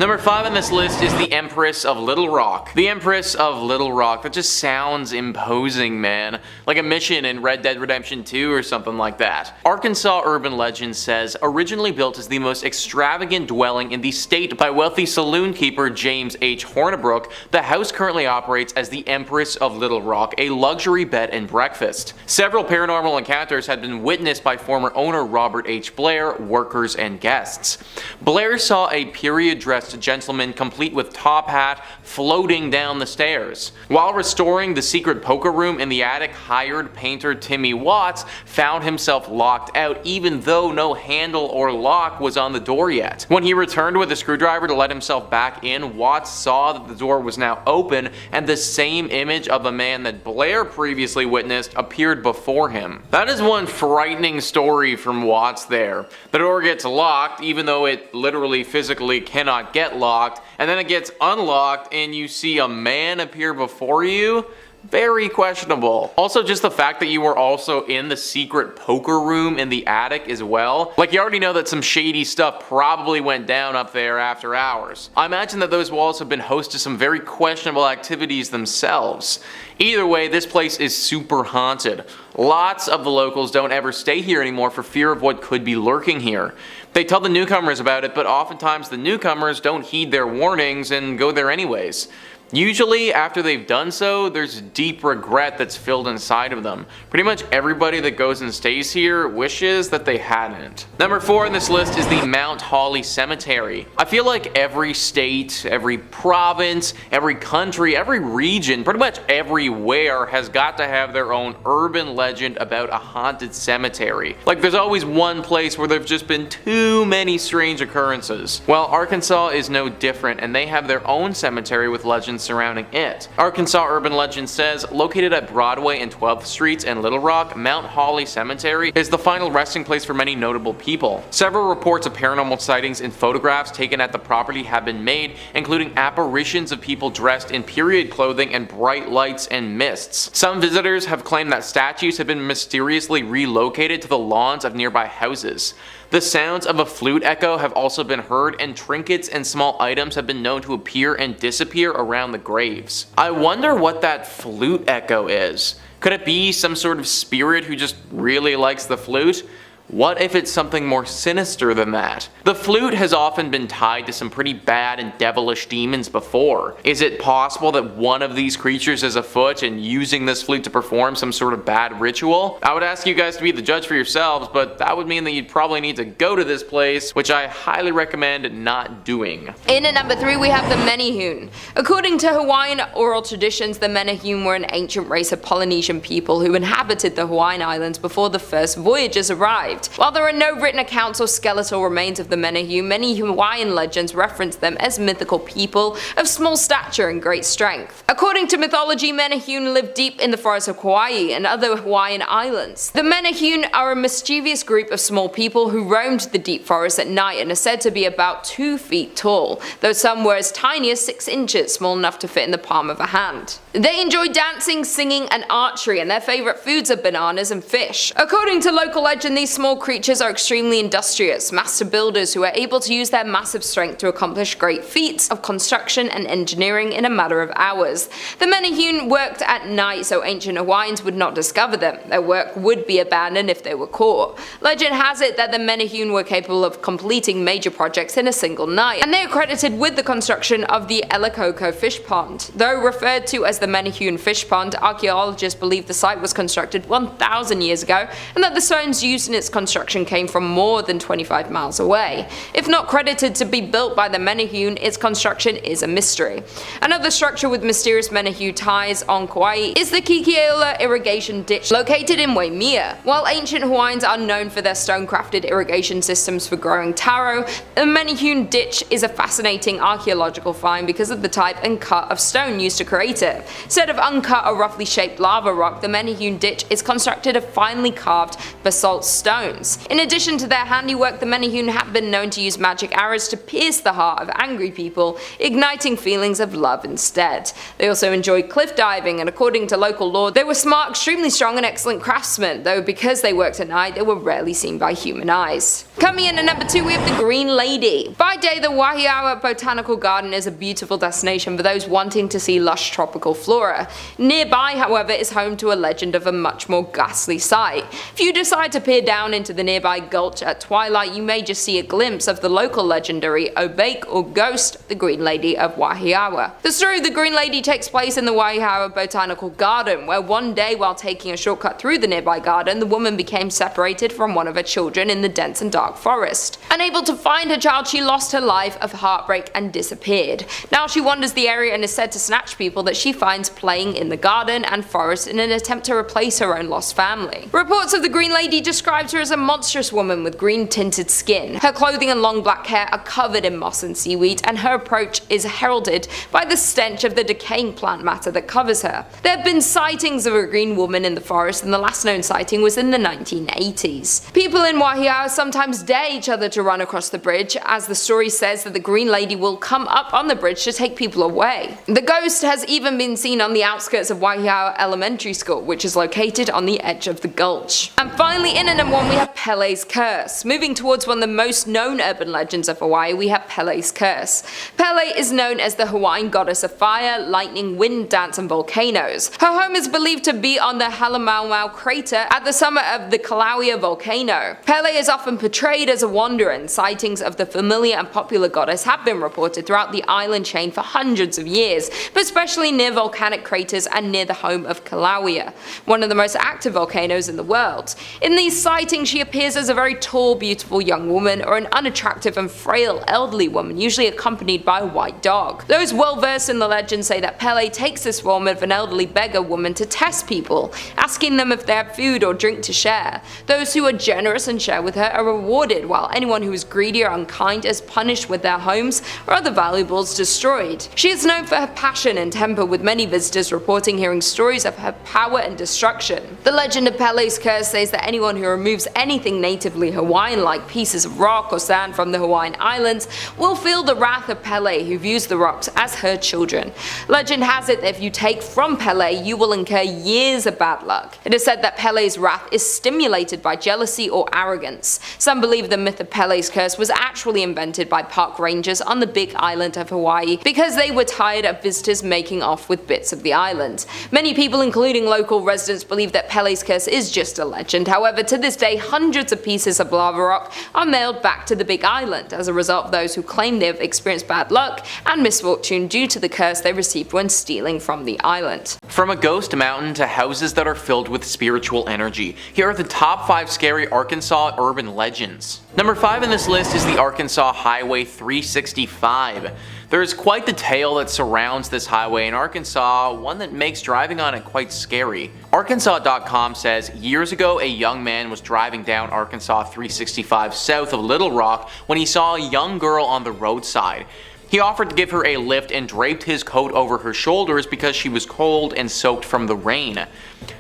Number 5 on this list is the Empress of Little Rock. The Empress of Little Rock, that just sounds imposing, man. Like a mission in Red Dead Redemption 2 or something like that. Arkansas urban legend says, originally built as the most extravagant dwelling in the state by wealthy saloon keeper James H. Hornibrook, the house currently operates as the Empress of Little Rock, a luxury bed and breakfast. Several paranormal encounters had been witnessed by former owner Robert H. Blair, workers, and guests. Blair saw a period-dressed gentleman complete with top hat floating down the stairs. While restoring the secret poker room in the attic, hired painter Timmy Watts found himself locked out even though no handle or lock was on the door yet. When he returned with a screwdriver to let himself back in, Watts saw that the door was now open and the same image of a man that Blair previously witnessed appeared before him. That is one frightening story from Watts there. The door gets locked even though it literally physically cannot get locked, and then it gets unlocked and you see a man appear before you. Very questionable. Also, just the fact that you were also in the secret poker room in the attic as well. Like, you already know that some shady stuff probably went down up there after hours. I imagine that those walls have been host to some very questionable activities themselves. Either way, this place is super haunted. Lots of the locals don't ever stay here anymore for fear of what could be lurking here. They tell the newcomers about it, but oftentimes the newcomers don't heed their warnings and go there anyways. Usually, after they've done so, there's deep regret that's filled inside of them. Pretty much everybody that goes and stays here wishes that they hadn't. Number 4 on this list is the Mount Holly Cemetery. I feel like every state, every province, every country, every region, pretty much everywhere has got to have their own urban legend about a haunted cemetery. Like, there's always one place where there've just been too many strange occurrences. Well, Arkansas is no different, and they have their own cemetery with legends surrounding it. Arkansas urban legend says, located at Broadway and 12th Streets in Little Rock, Mount Holly Cemetery is the final resting place for many notable people. Several reports of paranormal sightings and photographs taken at the property have been made, including apparitions of people dressed in period clothing and bright lights and mists. Some visitors have claimed that statues have been mysteriously relocated to the lawns of nearby houses. The sounds of a flute echo have also been heard, and trinkets and small items have been known to appear and disappear around the graves. I wonder what that flute echo is. Could it be some sort of spirit who just really likes the flute? What if it's something more sinister than that? The flute has often been tied to some pretty bad and devilish demons before. Is it possible that one of these creatures is afoot and using this flute to perform some sort of bad ritual? I would ask you guys to be the judge for yourselves, but that would mean that you'd probably need to go to this place, which I highly recommend not doing. In at number 3 we have the Menehune. According to Hawaiian oral traditions, the Menehune were an ancient race of Polynesian people who inhabited the Hawaiian Islands before the first voyagers arrived. While there are no written accounts or skeletal remains of the Menehune, many Hawaiian legends reference them as mythical people of small stature and great strength. According to mythology, Menehune lived deep in the forests of Kauai and other Hawaiian islands. The Menehune are a mischievous group of small people who roamed the deep forests at night and are said to be about 2 feet tall, though some were as tiny as 6 inches, small enough to fit in the palm of a hand. They enjoy dancing, singing, and archery, and their favorite foods are bananas and fish. According to local legend, these small creatures are extremely industrious, master builders who are able to use their massive strength to accomplish great feats of construction and engineering in a matter of hours. The Menehune worked at night so ancient Hawaiians would not discover them. Their work would be abandoned if they were caught. Legend has it that the Menehune were capable of completing major projects in a single night, and they are credited with the construction of the Elakoko fish pond. Though referred to as the Menehune fish pond, archaeologists believe the site was constructed 1,000 years ago and that the stones used in its construction came from more than 25 miles away. If not credited to be built by the Menehune, its construction is a mystery. Another structure with mysterious Menehune ties on Kauai is the Kikiaula irrigation ditch located in Waimea. While ancient Hawaiians are known for their stone-crafted irrigation systems for growing taro, the Menehune ditch is a fascinating archaeological find because of the type and cut of stone used to create it. Instead of uncut or roughly shaped lava rock, the many-hewn ditch is constructed of finely carved basalt stones. In addition to their handiwork, the many-hewn have been known to use magic arrows to pierce the heart of angry people, igniting feelings of love instead. They also enjoyed cliff diving, and according to local law, they were smart, extremely strong, and excellent craftsmen, though because they worked at night, they were rarely seen by human eyes. Coming in at number 2, we have the Green Lady. By day, the Wahiawa Botanical Garden is a beautiful destination for those wanting to see lush tropical flora. Nearby, however, is home to a legend of a much more ghastly sight. If you decide to peer down into the nearby gulch at twilight, you may just see a glimpse of the local legendary Obake or Ghost, the Green Lady of Wahiawa. The story of the Green Lady takes place in the Wahiawa Botanical Garden, where one day while taking a shortcut through the nearby garden, the woman became separated from one of her children in the dense and dark forest. Unable to find her child, she lost her life of heartbreak and disappeared. Now she wanders the area and is said to snatch people that she finds playing in the garden and forest in an attempt to replace her own lost family. Reports of the Green Lady described her as a monstrous woman with green tinted skin. Her clothing and long black hair are covered in moss and seaweed, and her approach is heralded by the stench of the decaying plant matter that covers her. There have been sightings of a green woman in the forest, and the last known sighting was in the 1980s. People in Wahiawa sometimes dare each other to run across the bridge, as the story says that the Green Lady will come up on the bridge to take people away. The ghost has even been seen on the outskirts of Wahiawa Elementary School, which is located on the edge of the gulch. And finally, in at number 1, we have Pele's Curse. Moving towards one of the most known urban legends of Hawaii, we have Pele's Curse. Pele is known as the Hawaiian goddess of fire, lightning, wind, dance, and volcanoes. Her home is believed to be on the Halemaumau crater at the summit of the Kilauea volcano. Pele is often portrayed as a wanderer, and sightings of the familiar and popular goddess have been reported throughout the island chain for hundreds of years, but especially near volcanic craters and near the home of Kilauea, one of the most active volcanoes in the world. In these sightings, she appears as a very tall, beautiful young woman, or an unattractive and frail elderly woman, usually accompanied by a white dog. Those well versed in the legend say that Pele takes this form of an elderly beggar woman to test people, asking them if they have food or drink to share. Those who are generous and share with her are rewarded, while anyone who is greedy or unkind is punished with their homes or other valuables destroyed. She is known for her passion and temper, with many visitors reporting hearing stories of her power and destruction. The legend of Pele's Curse says that anyone who removes anything natively Hawaiian, like pieces of rock or sand from the Hawaiian Islands, will feel the wrath of Pele, who views the rocks as her children. Legend has it that if you take from Pele, you will incur years of bad luck. It is said that Pele's wrath is stimulated by jealousy or arrogance. Some believe the myth of Pele's Curse was actually invented by park rangers on the big island of Hawaii because they were tired of visitors making off with bits of the island. Many people, including local residents, believe that Pele's Curse is just a legend. However, to this day, hundreds of pieces of lava rock are mailed back to the big island as a result of those who claim they have experienced bad luck and misfortune due to the curse they received when stealing from the island. From a ghost mountain to houses that are filled with spiritual energy, here are the top 5 scary Arkansas urban legends. Number 5 in this list is the Arkansas Highway 365. There is quite the tale that surrounds this highway in Arkansas, one that makes driving on it quite scary. Arkansas.com says, years ago a young man was driving down Arkansas 365 south of Little Rock when he saw a young girl on the roadside. He offered to give her a lift and draped his coat over her shoulders because she was cold and soaked from the rain.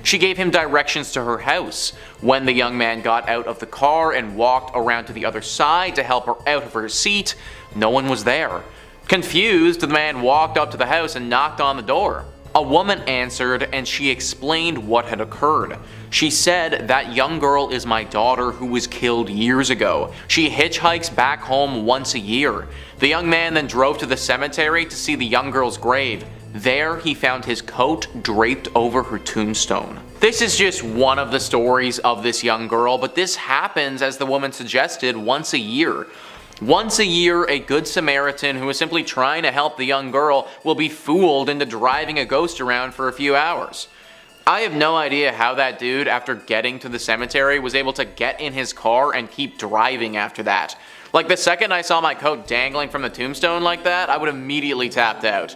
She gave him directions to her house. When the young man got out of the car and walked around to the other side to help her out of her seat, no one was there. Confused, the man walked up to the house and knocked on the door. A woman answered and she explained what had occurred. She said, "That young girl is my daughter who was killed years ago. She hitchhikes back home once a year." The young man then drove to the cemetery to see the young girl's grave. There he found his coat draped over her tombstone. This is just one of the stories of this young girl, but this happens, as the woman suggested, once a year. Once a year, a good Samaritan who is simply trying to help the young girl will be fooled into driving a ghost around for a few hours. I have no idea how that dude, after getting to the cemetery, was able to get in his car and keep driving after that. Like, the second I saw my coat dangling from the tombstone like that, I would immediately tapped out.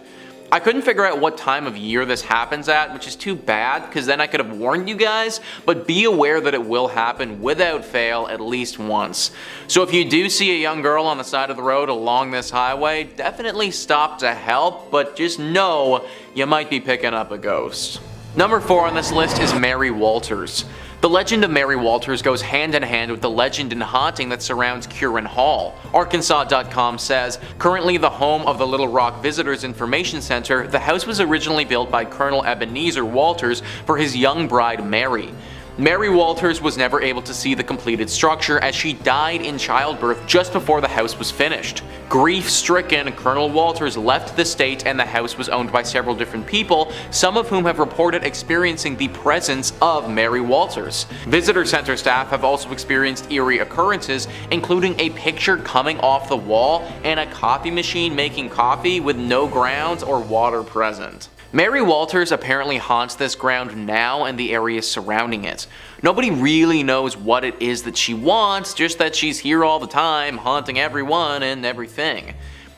I couldn't figure out what time of year this happens at, which is too bad, because then I could have warned you guys, but be aware that it will happen without fail at least once. So if you do see a young girl on the side of the road along this highway, definitely stop to help, but just know you might be picking up a ghost. Number 4 on this list is Mary Walters. The legend of Mary Walters goes hand in hand with the legend and haunting that surrounds Curran Hall. Arkansas.com says, currently the home of the Little Rock Visitors Information Center, the house was originally built by Colonel Ebenezer Walters for his young bride Mary. Mary Walters was never able to see the completed structure as she died in childbirth just before the house was finished. Grief-stricken, Colonel Walters left the state and the house was owned by several different people, some of whom have reported experiencing the presence of Mary Walters. Visitor center staff have also experienced eerie occurrences, including a picture coming off the wall and a coffee machine making coffee with no grounds or water present. Mary Walters apparently haunts this ground now and the areas surrounding it. Nobody really knows what it is that she wants, just that she's here all the time, haunting everyone and everything.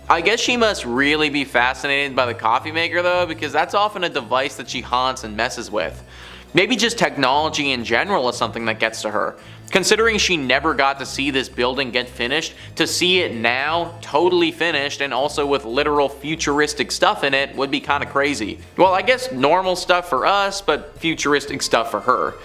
I guess she must really be fascinated by the coffee maker though, because that's often a device that she haunts and messes with. Maybe just technology in general is something that gets to her. Considering she never got to see this building get finished, to see it now, totally finished and also with literal futuristic stuff in it would be kinda crazy. Well, I guess normal stuff for us, but futuristic stuff for her.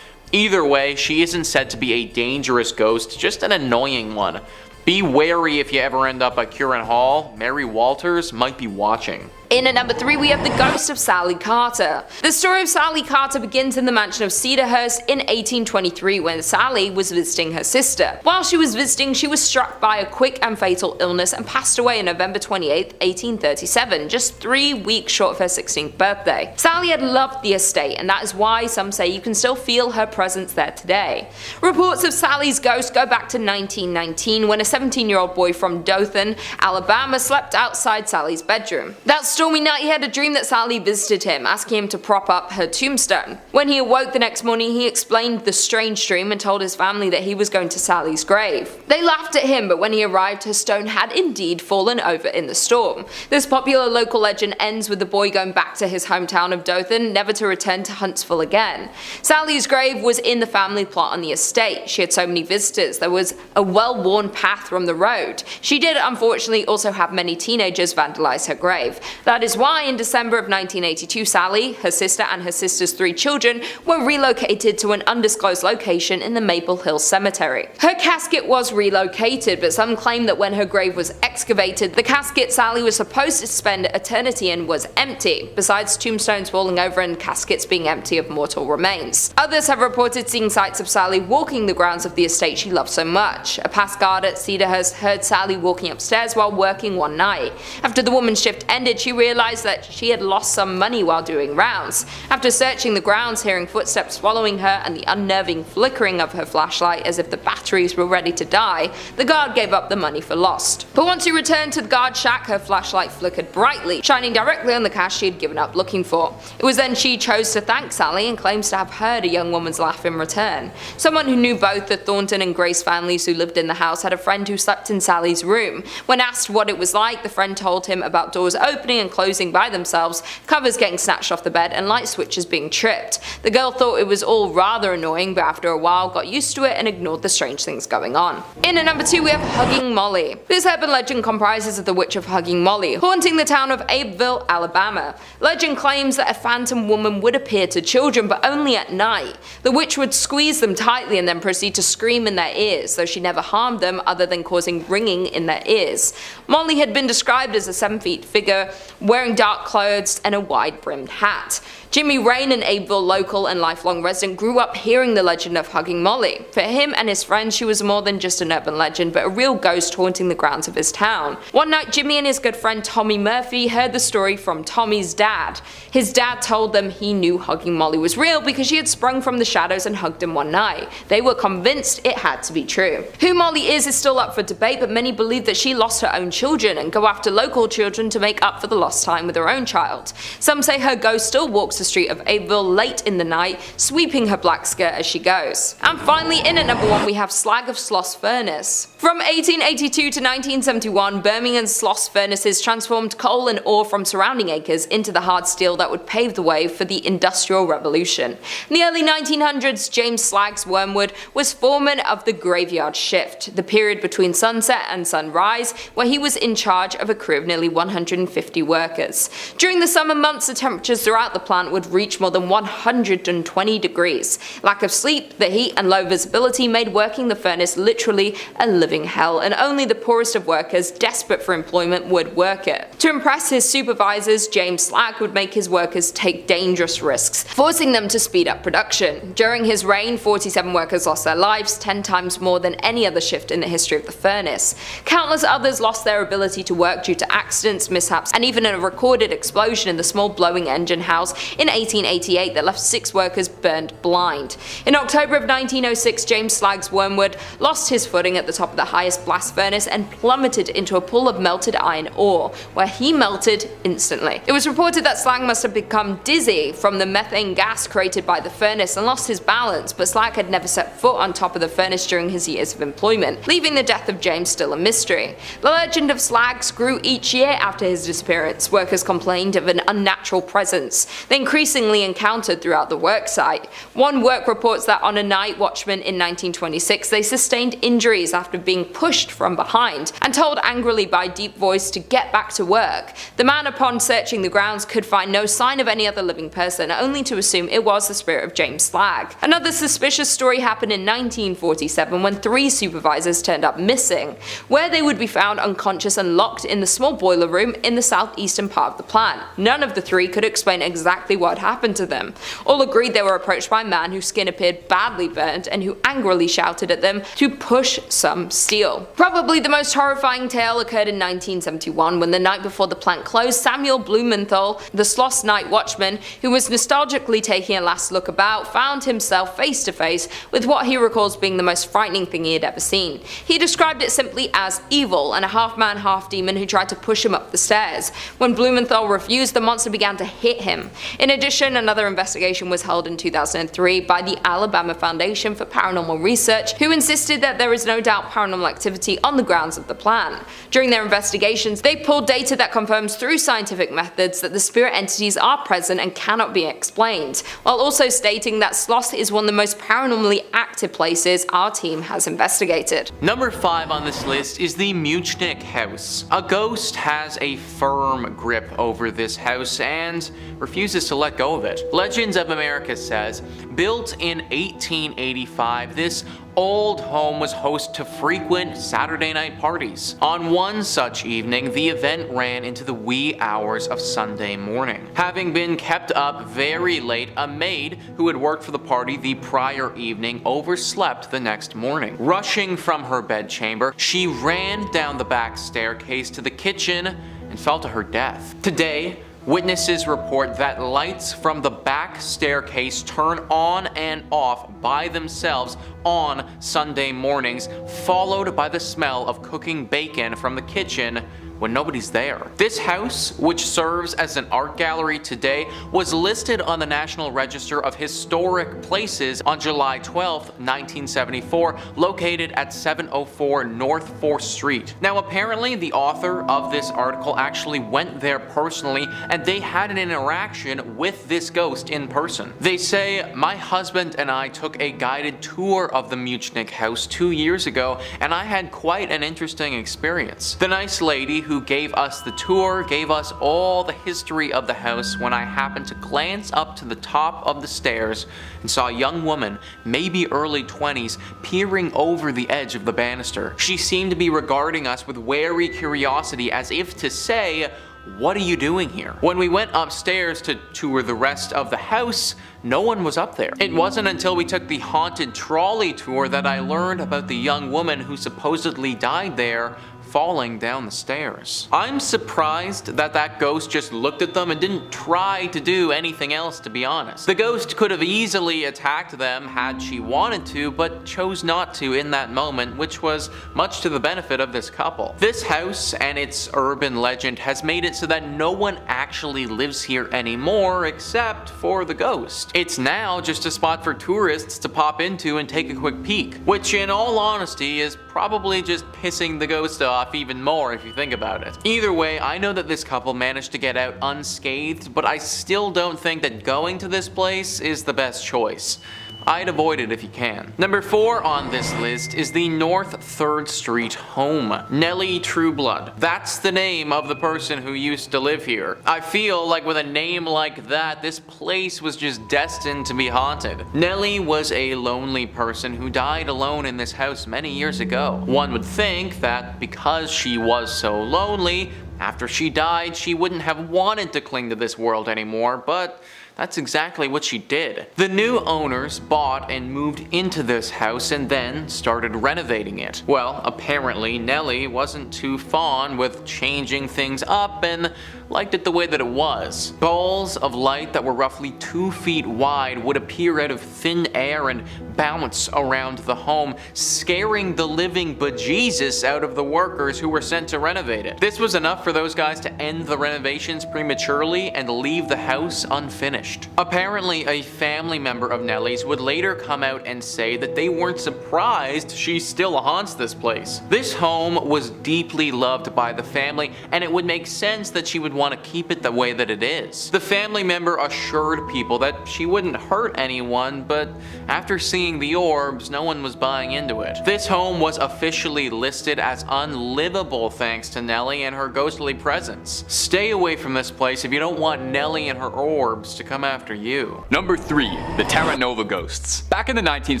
Either way, she isn't said to be a dangerous ghost, just an annoying one. Be wary if you ever end up at Curran Hall, Mary Walters might be watching. In at number 3 we have the ghost of Sally Carter. The story of Sally Carter begins in the mansion of Cedarhurst in 1823 when Sally was visiting her sister. While she was visiting, she was struck by a quick and fatal illness and passed away on November 28, 1837, just 3 weeks short of her 16th birthday. Sally had loved the estate, and that is why some say you can still feel her presence there today. Reports of Sally's ghost go back to 1919 when a 17-year-old boy from Dothan, Alabama slept outside Sally's bedroom. That stormy night he had a dream that Sally visited him, asking him to prop up her tombstone. When he awoke the next morning, he explained the strange dream and told his family that he was going to Sally's grave. They laughed at him, but when he arrived, her stone had indeed fallen over in the storm. This popular local legend ends with the boy going back to his hometown of Dothan, never to return to Huntsville again. Sally's grave was in the family plot on the estate. She had so many visitors, there was a well-worn path from the road. She did unfortunately also have many teenagers vandalize her grave. That is why in December of 1982, Sally, her sister and her sister's 3 children were relocated to an undisclosed location in the Maple Hill Cemetery. Her casket was relocated, but some claim that when her grave was excavated, the casket Sally was supposed to spend eternity in was empty, besides tombstones falling over and caskets being empty of mortal remains. Others have reported seeing sights of Sally walking the grounds of the estate she loved so much. A past guard at Cedarhurst heard Sally walking upstairs while working one night. After the woman's shift ended, she realized that she had lost some money while doing rounds. After searching the grounds, hearing footsteps following her and the unnerving flickering of her flashlight as if the batteries were ready to die, the guard gave up the money for lost. But once she returned to the guard shack, her flashlight flickered brightly, shining directly on the cash she had given up looking for. It was then she chose to thank Sally and claims to have heard a young woman's laugh in return. Someone who knew both the Thornton and Grace families who lived in the house had a friend who slept in Sally's room. When asked what it was like, the friend told him about doors opening and closing by themselves, covers getting snatched off the bed, and light switches being tripped. The girl thought it was all rather annoying, but after a while got used to it and ignored the strange things going on. In at number 2 we have Hugging Molly. This urban legend comprises of the Witch of Hugging Molly, haunting the town of Abbeville, Alabama. Legend claims that a phantom woman would appear to children, but only at night. The witch would squeeze them tightly and then proceed to scream in their ears, though she never harmed them other than causing ringing in their ears. Molly had been described as a 7-foot figure, wearing dark clothes and a wide-brimmed hat. Jimmy Rain, an Abbeville local and lifelong resident, grew up hearing the legend of Hugging Molly. For him and his friends, she was more than just an urban legend, but a real ghost haunting the grounds of his town. One night, Jimmy and his good friend Tommy Murphy heard the story from Tommy's dad. His dad told them he knew Hugging Molly was real because she had sprung from the shadows and hugged him one night. They were convinced it had to be true. Who Molly is still up for debate, but many believe that she lost her own children and go after local children to make up for the lost time with her own child. Some say her ghost still walks the Water Street of Abbeville late in the night, sweeping her black skirt as she goes. And finally, in at number 1 we have Slag of Sloss Furnace. From 1882 to 1971, Birmingham's Sloss furnaces transformed coal and ore from surrounding acres into the hard steel that would pave the way for the Industrial Revolution. In the early 1900s, James Slaggs Wormwood was foreman of the graveyard shift, the period between sunset and sunrise, where he was in charge of a crew of nearly 150 workers. During the summer months, the temperatures throughout the plant would reach more than 120 degrees. Lack of sleep, the heat, and low visibility made working the furnace literally a living hell, and only the poorest of workers desperate for employment would work it. To impress his supervisors, James Slagg would make his workers take dangerous risks, forcing them to speed up production. During his reign, 47 workers lost their lives, 10 times more than any other shift in the history of the furnace. Countless others lost their ability to work due to accidents, mishaps, and even a recorded explosion in the small blowing engine house in 1888 that left 6 workers burned blind. In October of 1906, James Slaggs Wormwood lost his footing at the top of the highest blast furnace and plummeted into a pool of melted iron ore, where he melted instantly. It was reported that Slagg must have become dizzy from the methane gas created by the furnace and lost his balance, but Slagg had never set foot on top of the furnace during his years of employment, leaving the death of James still a mystery. The legend of Slaggs grew each year after his disappearance. Workers complained of an unnatural presence they increasingly encountered throughout the worksite. One work reports that on a night watchman in 1926 they sustained injuries after being pushed from behind and told angrily by deep voice to get back to work. The man, upon searching the grounds, could find no sign of any other living person, only to assume it was the spirit of James Slagg. Another suspicious story happened in 1947 when 3 supervisors turned up missing, where they would be found unconscious and locked in the small boiler room in the southeastern part of the plant. None of the 3 could explain exactly what happened to them. All agreed they were approached by a man whose skin appeared badly burnt and who angrily shouted at them to push some steel. Probably the most horrifying tale occurred in 1971 when the night before the plant closed, Samuel Blumenthal, the Sloss night watchman, who was nostalgically taking a last look about, found himself face to face with what he recalls being the most frightening thing he had ever seen. He described it simply as evil and a half-man, half-demon who tried to push him up the stairs. When Blumenthal refused, the monster began to hit him. In addition, another investigation was held in 2003 by the Alabama Foundation for Paranormal Research, who insisted that there is no doubt paranormal activity on the grounds of the plant. During their investigations, they pulled data that confirms through scientific methods that the spirit entities are present and cannot be explained, while also stating that Sloss is one of the most paranormally active places our team has investigated. Number 5 on this list is the Muchnick House. A ghost has a firm grip over this house and refuses to let go of it. Legends of America says, built in 1885, this old home was host to frequent Saturday night parties. On one such evening, the event ran into the wee hours of Sunday morning. Having been kept up very late, a maid who had worked for the party the prior evening overslept the next morning. Rushing from her bedchamber, she ran down the back staircase to the kitchen and fell to her death. Today, witnesses report that lights from the back staircase turn on and off by themselves on Sunday mornings, followed by the smell of cooking bacon from the kitchen when nobody's there. This house, which serves as an art gallery today, was listed on the National Register of Historic Places on July 12, 1974, located at 704 North 4th Street. Now apparently the author of this article actually went there personally and they had an interaction with this ghost in person. They say, "My husband and I took a guided tour of the Muchnick house 2 years ago and I had quite an interesting experience. The nice lady who gave us the tour gave us all the history of the house when I happened to glance up to the top of the stairs and saw a young woman, maybe early 20s, peering over the edge of the banister. She seemed to be regarding us with wary curiosity as if to say, 'What are you doing here?' When we went upstairs to tour the rest of the house, no one was up there. It wasn't until we took the haunted trolley tour that I learned about the young woman who supposedly died there falling down the stairs. I'm surprised that ghost just looked at them and didn't try to do anything else, to be honest. The ghost could have easily attacked them had she wanted to, but chose not to in that moment, which was much to the benefit of this couple. This house and its urban legend has made it so that no one actually lives here anymore except for the ghost. It's now just a spot for tourists to pop into and take a quick peek, which in all honesty is probably just pissing the ghost off even more if you think about it. Either way, I know that this couple managed to get out unscathed, but I still don't think that going to this place is the best choice. I'd avoid it if you can. Number 4 on this list is the North 3rd Street home. Nellie Trueblood. That's the name of the person who used to live here. I feel like with a name like that, this place was just destined to be haunted. Nellie was a lonely person who died alone in this house many years ago. One would think that because she was so lonely, after she died, she wouldn't have wanted to cling to this world anymore, but that's exactly what she did. The new owners bought and moved into this house and then started renovating it. Well, apparently Nellie wasn't too fond with changing things up and liked it the way that it was. Balls of light that were roughly 2 feet wide would appear out of thin air and bounce around the home, scaring the living bejesus out of the workers who were sent to renovate it. This was enough for those guys to end the renovations prematurely and leave the house unfinished. Apparently, a family member of Nellie's would later come out and say that they weren't surprised she still haunts this place. This home was deeply loved by the family, and it would make sense that she would want to keep it the way that it is. The family member assured people that she wouldn't hurt anyone, but after seeing the orbs, no one was buying into it. This home was officially listed as unlivable thanks to Nellie and her ghostly presence. Stay away from this place if you don't want Nellie and her orbs to come after you. Number 3, the Terra Nova ghosts. Back in the 19th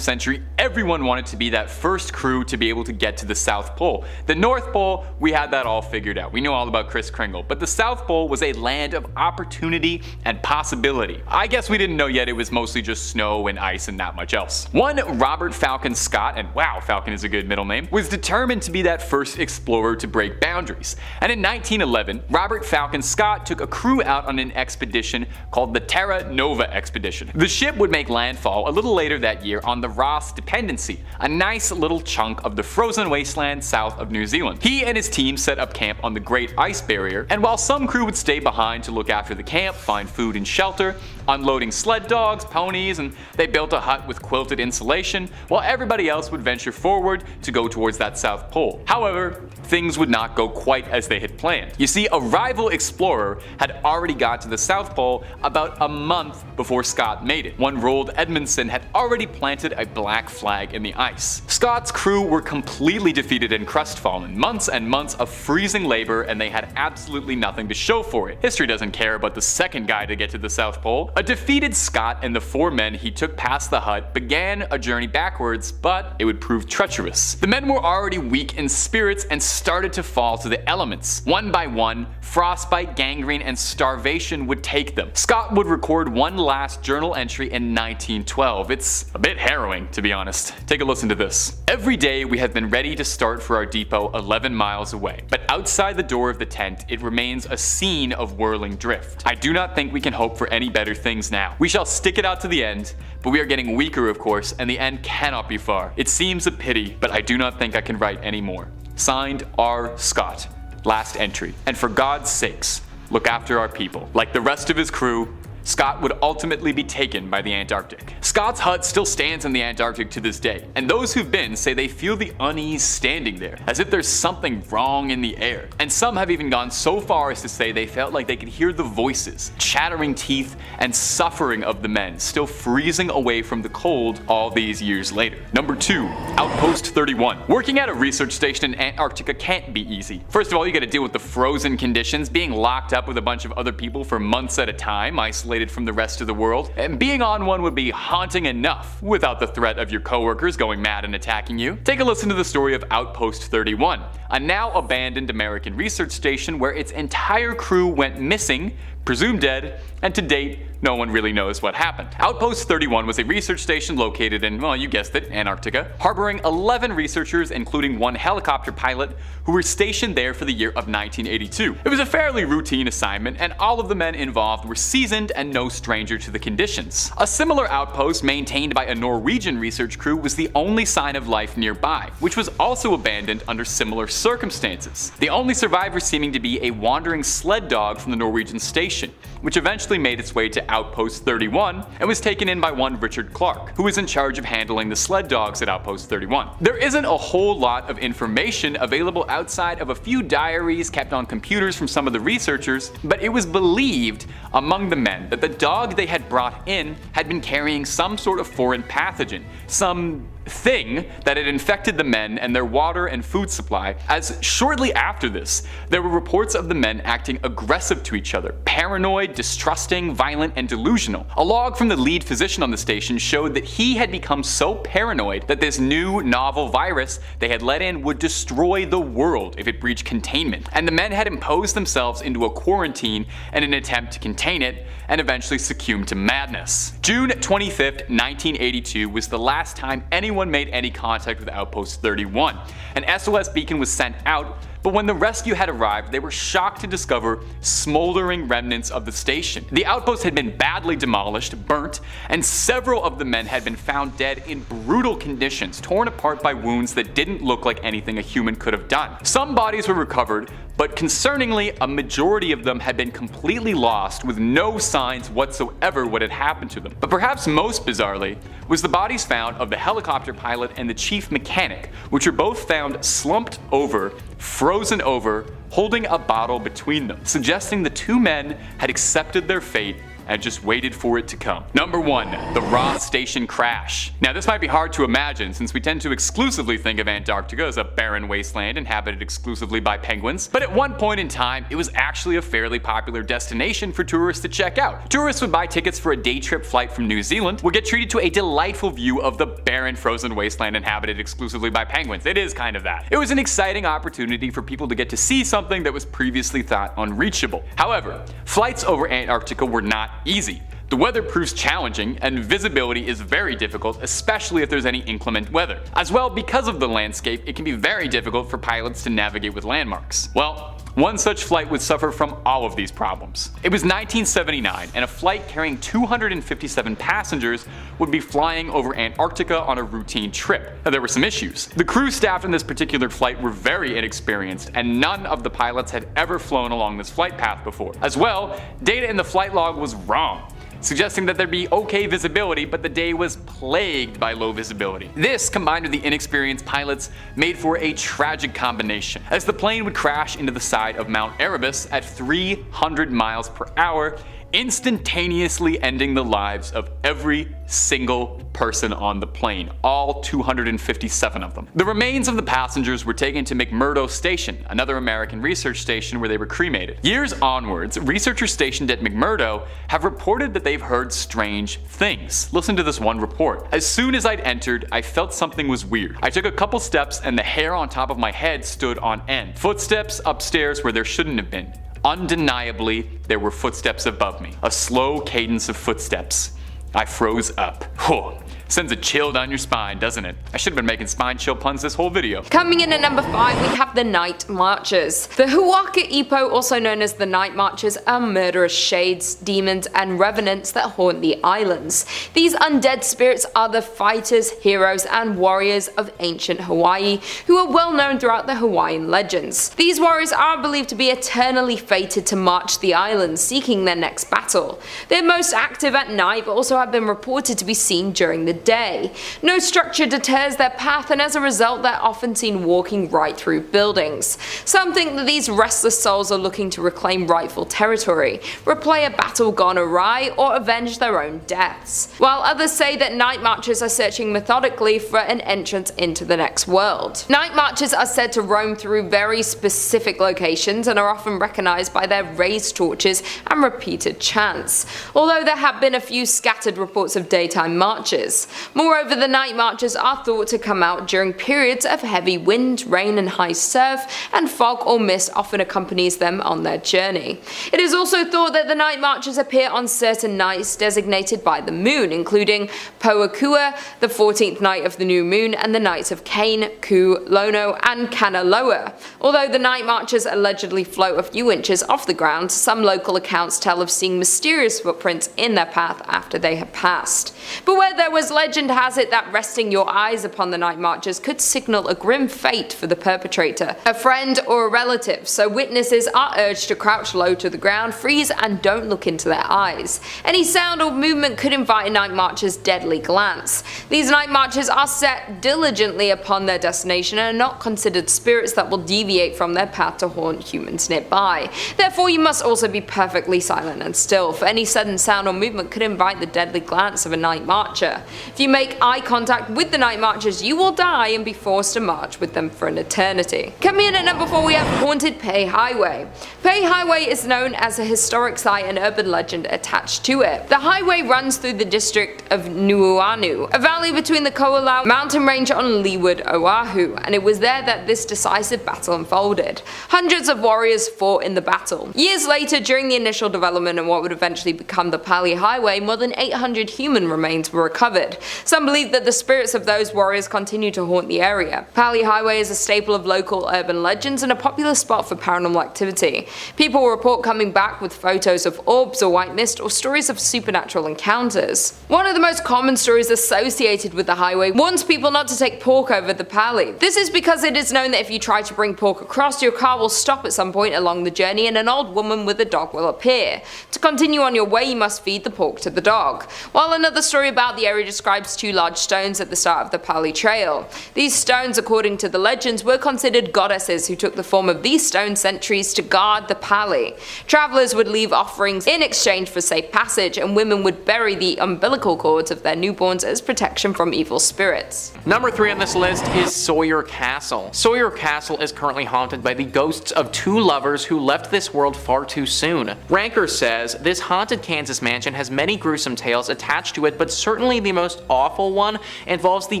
century, everyone wanted to be that first crew to be able to get to the South Pole. The North Pole, we had that all figured out. We know all about Kris Kringle, but the South Pole was a land of opportunity and possibility. I guess we didn't know yet it was mostly just snow and ice and not much else. One Robert Falcon Scott, and wow, Falcon is a good middle name, was determined to be that first explorer to break boundaries. And in 1911, Robert Falcon Scott took a crew out on an expedition called the Terra Nova Expedition. The ship would make landfall a little later that year on the Ross Dependency, a nice little chunk of the frozen wasteland south of New Zealand. He and his team set up camp on the Great Ice Barrier, and while some crew would stay behind to look after the camp, find food and shelter, unloading sled dogs, ponies, and they built a hut with quilted insulation, while everybody else would venture forward to go towards that South Pole. However, things would not go quite as they had planned. You see, a rival explorer had already got to the South Pole about a month before Scott made it. One Roald Edmondson had already planted a black flag in the ice. Scott's crew were completely defeated and crestfallen, months and months of freezing labor, and they had absolutely nothing to show for it. History doesn't care about the second guy to get to the South Pole. A defeated Scott and the 4 men he took past the hut began a journey backwards, but it would prove treacherous. The men were already weak in spirits and started to fall to the elements. One by one, frostbite, gangrene, and starvation would take them. Scott would record one last journal entry in 1912. It's a bit harrowing, to be honest. Take a listen to this. Every day we have been ready to start for our depot 11 miles away, but outside the door of the tent it remains a scene of whirling drift. I do not think we can hope for any better things now. We shall stick it out to the end, but we are getting weaker of course, and the end cannot be far. It seems a pity, but I do not think I can write any more. Signed, R. Scott. Last entry. And for God's sakes, look after our people. Like the rest of his crew, Scott would ultimately be taken by the Antarctic. Scott's hut still stands in the Antarctic to this day, and those who've been say they feel the unease standing there, as if there's something wrong in the air. And some have even gone so far as to say they felt like they could hear the voices, chattering teeth, and suffering of the men still freezing away from the cold all these years later. Number 2. Outpost 31. Working at a research station in Antarctica can't be easy. First of all, you gotta deal with the frozen conditions, being locked up with a bunch of other people for months at a time, isolated isolated from the rest of the world, and being on one would be haunting enough without the threat of your coworkers going mad and attacking you. Take a listen to the story of Outpost 31, a now abandoned American research station where its entire crew went missing, presumed dead, and to date, no one really knows what happened. Outpost 31 was a research station located in, well, you guessed it, Antarctica, harboring 11 researchers, including one helicopter pilot, who were stationed there for the year of 1982. It was a fairly routine assignment, and all of the men involved were seasoned and no stranger to the conditions. A similar outpost maintained by a Norwegian research crew was the only sign of life nearby, which was also abandoned under similar circumstances. The only survivor seeming to be a wandering sled dog from the Norwegian station, which eventually made its way to Outpost 31 and was taken in by one Richard Clark, who was in charge of handling the sled dogs at Outpost 31. There isn't a whole lot of information available outside of a few diaries kept on computers from some of the researchers, but it was believed among the men that the dog they had brought in had been carrying some sort of foreign pathogen, some thing that had infected the men and their water and food supply, as shortly after this, there were reports of the men acting aggressive to each other, paranoid, distrusting, violent, and delusional. A log from the lead physician on the station showed that he had become so paranoid that this new novel virus they had let in would destroy the world if it breached containment, and the men had imposed themselves into a quarantine in an attempt to contain it, and eventually succumbed to madness. June 25th, 1982 was the last time anyone made any contact with Outpost 31. An SOS beacon was sent out, but when the rescue had arrived, they were shocked to discover smoldering remnants of the station. The outpost had been badly demolished, burnt, and several of the men had been found dead in brutal conditions, torn apart by wounds that didn't look like anything a human could have done. Some bodies were recovered, but concerningly, a majority of them had been completely lost with no signs whatsoever what had happened to them. But perhaps most bizarrely was the bodies found of the helicopter pilot and the chief mechanic, which were both found slumped over, frozen over, holding a bottle between them, suggesting the two men had accepted their fate and just waited for it to come. Number 1. The Ross Station Crash. Now this might be hard to imagine since we tend to exclusively think of Antarctica as a barren wasteland inhabited exclusively by penguins, but at one point in time it was actually a fairly popular destination for tourists to check out. Tourists would buy tickets for a day trip flight from New Zealand, would get treated to a delightful view of the barren frozen wasteland inhabited exclusively by penguins. It is kind of that. It was an exciting opportunity for people to get to see something that was previously thought unreachable. However, flights over Antarctica were not easy. The weather proves challenging, and visibility is very difficult, especially if there's any inclement weather. As well, because of the landscape, it can be very difficult for pilots to navigate with landmarks. Well, one such flight would suffer from all of these problems. It was 1979, and a flight carrying 257 passengers would be flying over Antarctica on a routine trip. Now, there were some issues. The crew staffed on this particular flight were very inexperienced, and none of the pilots had ever flown along this flight path before. As well, data in the flight log was wrong, suggesting that there'd be okay visibility, but the day was plagued by low visibility. This, combined with the inexperienced pilots, made for a tragic combination, as the plane would crash into the side of Mount Erebus at 300 miles per hour, instantaneously ending the lives of every single person on the plane, all 257 of them. The remains of the passengers were taken to McMurdo Station, another American research station where they were cremated. Years onwards, researchers stationed at McMurdo have reported that they've heard strange things. Listen to this one report. As soon as I'd entered, I felt something was weird. I took a couple steps and the hair on top of my head stood on end. Footsteps upstairs where there shouldn't have been. Undeniably, there were footsteps above me. A slow cadence of footsteps. I froze up. Whew. Sends a chill down your spine, doesn't it? I should have been making spine chill puns this whole video. Coming in at number 5, we have the Night Marchers. The Huaka Ipo, also known as the Night Marchers, are murderous shades, demons, and revenants that haunt the islands. These undead spirits are the fighters, heroes, and warriors of ancient Hawaii, who are well known throughout the Hawaiian legends. These warriors are believed to be eternally fated to march the islands, seeking their next battle. They're most active at night, but also have been reported to be seen during the day. No structure deters their path, and as a result they're often seen walking right through buildings. Some think that these restless souls are looking to reclaim rightful territory, replay a battle gone awry, or avenge their own deaths, while others say that night marchers are searching methodically for an entrance into the next world. Night marchers are said to roam through very specific locations and are often recognized by their raised torches and repeated chants, although there have been a few scattered reports of daytime marches. Moreover, the night marchers are thought to come out during periods of heavy wind, rain and high surf, and fog or mist often accompanies them on their journey. It is also thought that the night marchers appear on certain nights designated by the moon, including Poakua, the 14th night of the new moon, and the nights of Cain, Ku, Lono, and Kanaloa. Although the night marchers allegedly float a few inches off the ground, some local accounts tell of seeing mysterious footprints in their path after they have passed. But where there was, legend has it that resting your eyes upon the night marchers could signal a grim fate for the perpetrator, a friend or a relative, so witnesses are urged to crouch low to the ground, freeze, and don't look into their eyes. Any sound or movement could invite a night marcher's deadly glance. These night marchers are set diligently upon their destination and are not considered spirits that will deviate from their path to haunt humans nearby. Therefore, you must also be perfectly silent and still, for any sudden sound or movement could invite the deadly glance of a night marcher. If you make eye contact with the night marchers, you will die and be forced to march with them for an eternity. Coming in at number 4, we have Haunted Pei Highway. Pei Highway is known as a historic site and urban legend attached to it. The highway runs through the district of Nuuanu, a valley between the Koalau mountain range on leeward Oahu, and it was there that this decisive battle unfolded. Hundreds of warriors fought in the battle. Years later, during the initial development of what would eventually become the Pali Highway, more than 800 human remains were recovered. Some believe that the spirits of those warriors continue to haunt the area. Pali Highway is a staple of local urban legends and a popular spot for paranormal activity. People report coming back with photos of orbs or white mist or stories of supernatural encounters. One of the most common stories associated with the highway warns people not to take pork over the Pali. This is because it is known that if you try to bring pork across, your car will stop at some point along the journey and an old woman with a dog will appear. To continue on your way, you must feed the pork to the dog. While another story about the area describes 2 large stones at the start of the Pali Trail. These stones, according to the legends, were considered goddesses who took the form of these stone sentries to guard the Pali. Travelers would leave offerings in exchange for safe passage, and women would bury the umbilical cords of their newborns as protection from evil spirits. Number 3 on this list is Sawyer Castle. Sawyer Castle is currently haunted by the ghosts of 2 lovers who left this world far too soon. Ranker says, this haunted Kansas mansion has many gruesome tales attached to it, but certainly the most awful one involves the